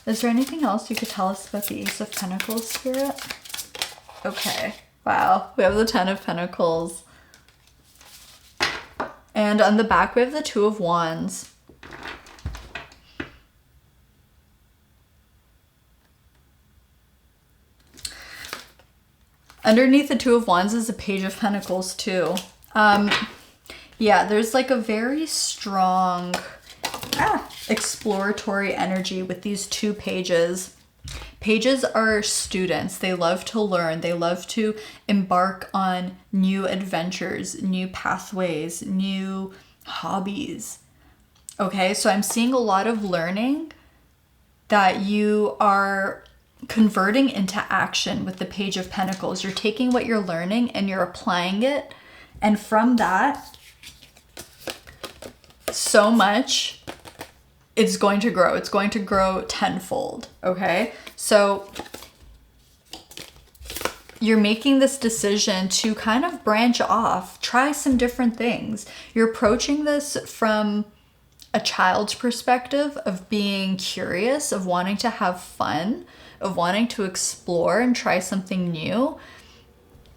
Is there anything else you could tell us about the Ace of Pentacles, Spirit? Okay. Wow. We have the Ten of Pentacles. And on the back, we have the Two of Wands. Underneath the Two of Wands is the Page of Pentacles too. Yeah, there's like a very strong exploratory energy with these two pages. Pages are students. They love to learn. They love to embark on new adventures, new pathways, new hobbies. Okay, so I'm seeing a lot of learning that you are converting into action with the Page of Pentacles. You're taking what you're learning and you're applying it. And from that, so much, it's going to grow. It's going to grow tenfold, okay? So you're making this decision to kind of branch off, try some different things. You're approaching this from a child's perspective of being curious, of wanting to have fun, of wanting to explore and try something new.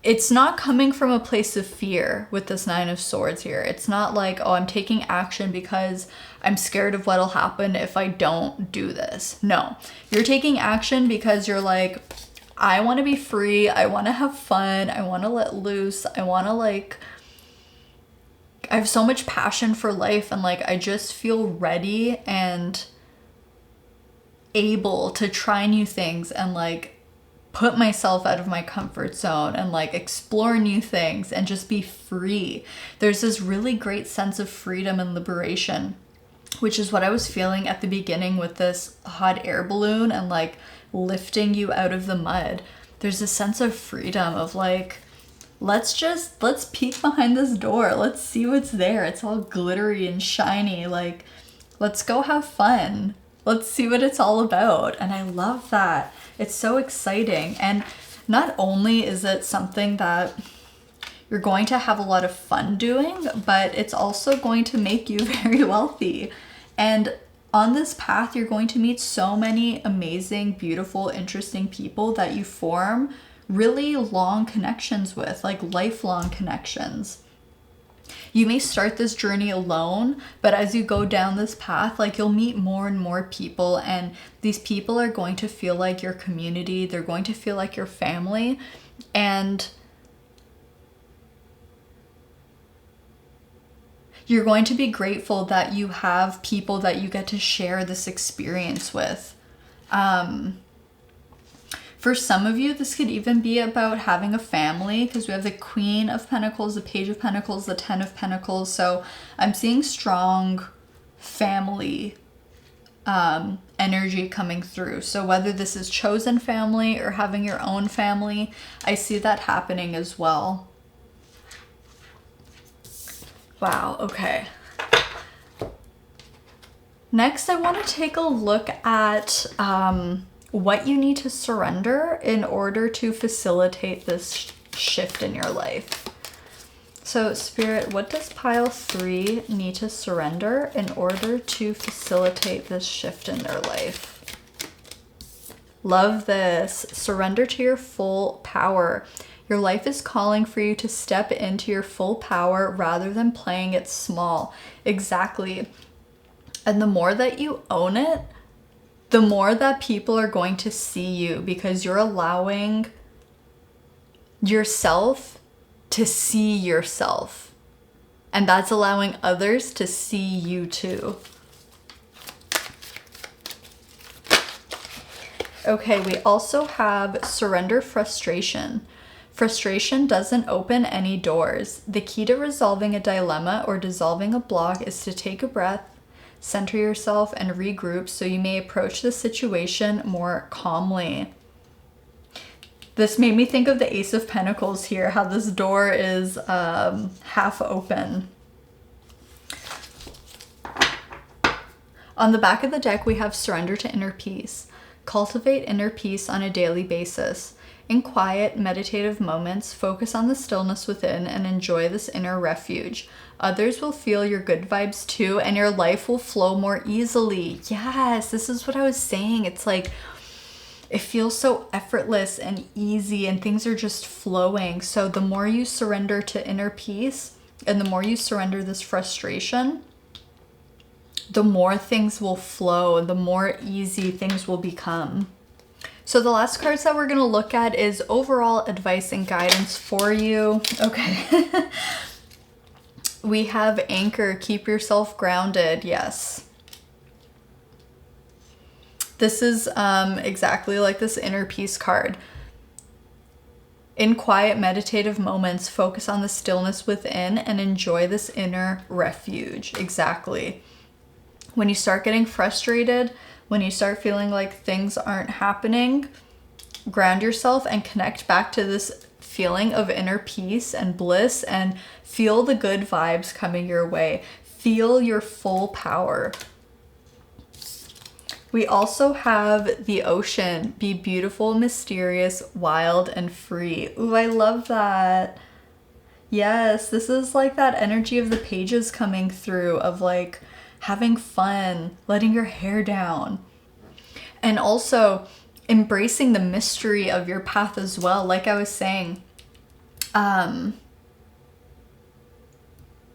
It's not coming from a place of fear with this Nine of Swords here. It's not like, oh, I'm taking action because I'm scared of what'll happen if I don't do this. No, you're taking action because you're like, I want to be free. I want to have fun. I want to let loose. I want to I have so much passion for life, and like, I just feel ready and able to try new things and like put myself out of my comfort zone and like explore new things and just be free. There's this really great sense of freedom and liberation, which is what I was feeling at the beginning with this hot air balloon and like lifting you out of the mud. There's a sense of freedom of like, let's peek behind this door. Let's see what's there. It's all glittery and shiny. Like, let's go have fun. Let's see what it's all about. And I love that. It's so exciting. And not only is it something that you're going to have a lot of fun doing, but it's also going to make you very wealthy. And on this path, you're going to meet so many amazing, beautiful, interesting people that you form really long connections with, like lifelong connections. You may start this journey alone, but as you go down this path, like you'll meet more and more people, and these people are going to feel like your community. They're going to feel like your family. And you're going to be grateful that you have people that you get to share this experience with. For some of you, this could even be about having a family, because we have the Queen of Pentacles, the Page of Pentacles, the Ten of Pentacles. So I'm seeing strong family energy coming through. So whether this is chosen family or having your own family, I see that happening as well. Wow, okay. Next, I want to take a look at what you need to surrender in order to facilitate this shift in your life. So Spirit, what does pile 3 need to surrender in order to facilitate this shift in their life? Love this. Surrender to your full power. Your life is calling for you to step into your full power rather than playing it small. Exactly. And the more that you own it, the more that people are going to see you, because you're allowing yourself to see yourself. And that's allowing others to see you too. Okay, we also have surrender frustration. Frustration doesn't open any doors. The key to resolving a dilemma or dissolving a block is to take a breath, center yourself, and regroup so you may approach the situation more calmly. This made me think of the Ace of Pentacles here, how this door is half open. On the back of the deck, we have surrender to inner peace. Cultivate inner peace on a daily basis. In quiet, meditative moments, focus on the stillness within and enjoy this inner refuge. Others will feel your good vibes too, and your life will flow more easily. Yes, this is what I was saying. It's like, it feels so effortless and easy, and things are just flowing. So the more you surrender to inner peace, and the more you surrender this frustration, the more things will flow, the more easy things will become. So the last cards that we're going to look at is overall advice and guidance for you. Okay. We have Anchor, keep yourself grounded. Yes. This is exactly like this inner peace card. In quiet meditative moments, focus on the stillness within and enjoy this inner refuge. Exactly. When you start getting frustrated, when you start feeling like things aren't happening, ground yourself and connect back to this feeling of inner peace and bliss, and feel the good vibes coming your way. Feel your full power. We also have the Ocean. Be beautiful, mysterious, wild, and free. Ooh, I love that. Yes, this is like that energy of the pages coming through, of like having fun, letting your hair down, and also embracing the mystery of your path as well. Like I was saying,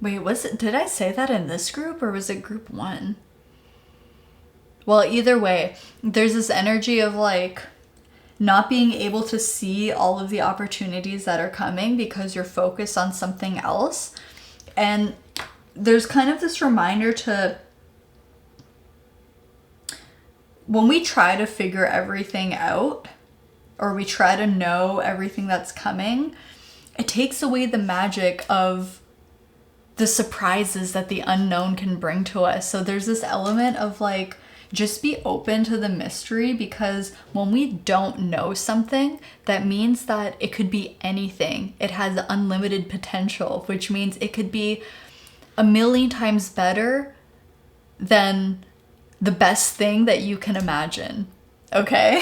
wait, did I say that in this group or was it group 1? Well, either way, there's this energy of like not being able to see all of the opportunities that are coming because you're focused on something else. And there's kind of this reminder to, when we try to figure everything out, or we try to know everything that's coming, it takes away the magic of the surprises that the unknown can bring to us. So there's this element of like, just be open to the mystery, because when we don't know something, that means that it could be anything. It has unlimited potential, which means it could be a million times better than the best thing that you can imagine. Okay?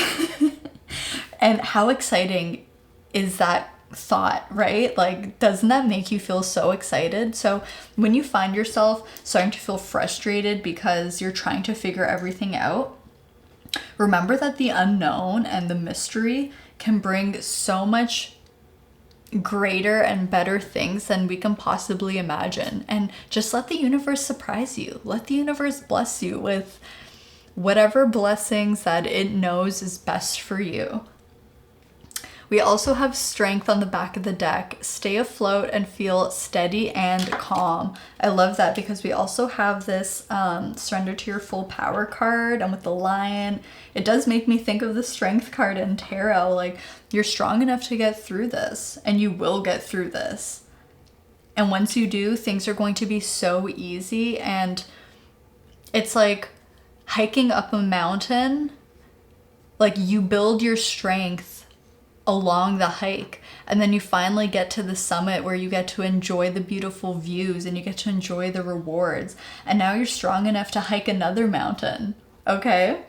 And how exciting is that thought, right? Like, doesn't that make you feel so excited? So when you find yourself starting to feel frustrated because you're trying to figure everything out, remember that the unknown and the mystery can bring so much greater and better things than we can possibly imagine. And just let the universe surprise you. Let the universe bless you with whatever blessings that it knows is best for you. We also have strength on the back of the deck. Stay afloat and feel steady and calm. I love that because we also have this surrender to your full power card, and with the lion, it does make me think of the strength card in tarot. Like, you're strong enough to get through this, and you will get through this. And once you do, things are going to be so easy, and it's like hiking up a mountain. Like, you build your strength along the hike, and then you finally get to the summit where you get to enjoy the beautiful views and you get to enjoy the rewards. And now you're strong enough to hike another mountain, okay?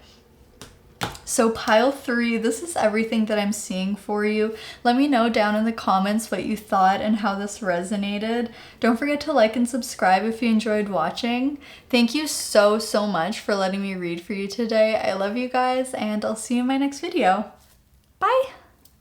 So pile 3, this is everything that I'm seeing for you. Let me know down in the comments what you thought and how this resonated. Don't forget to like and subscribe if you enjoyed watching. Thank you so much for letting me read for you today. I love you guys, and I'll see you in my next video. Bye!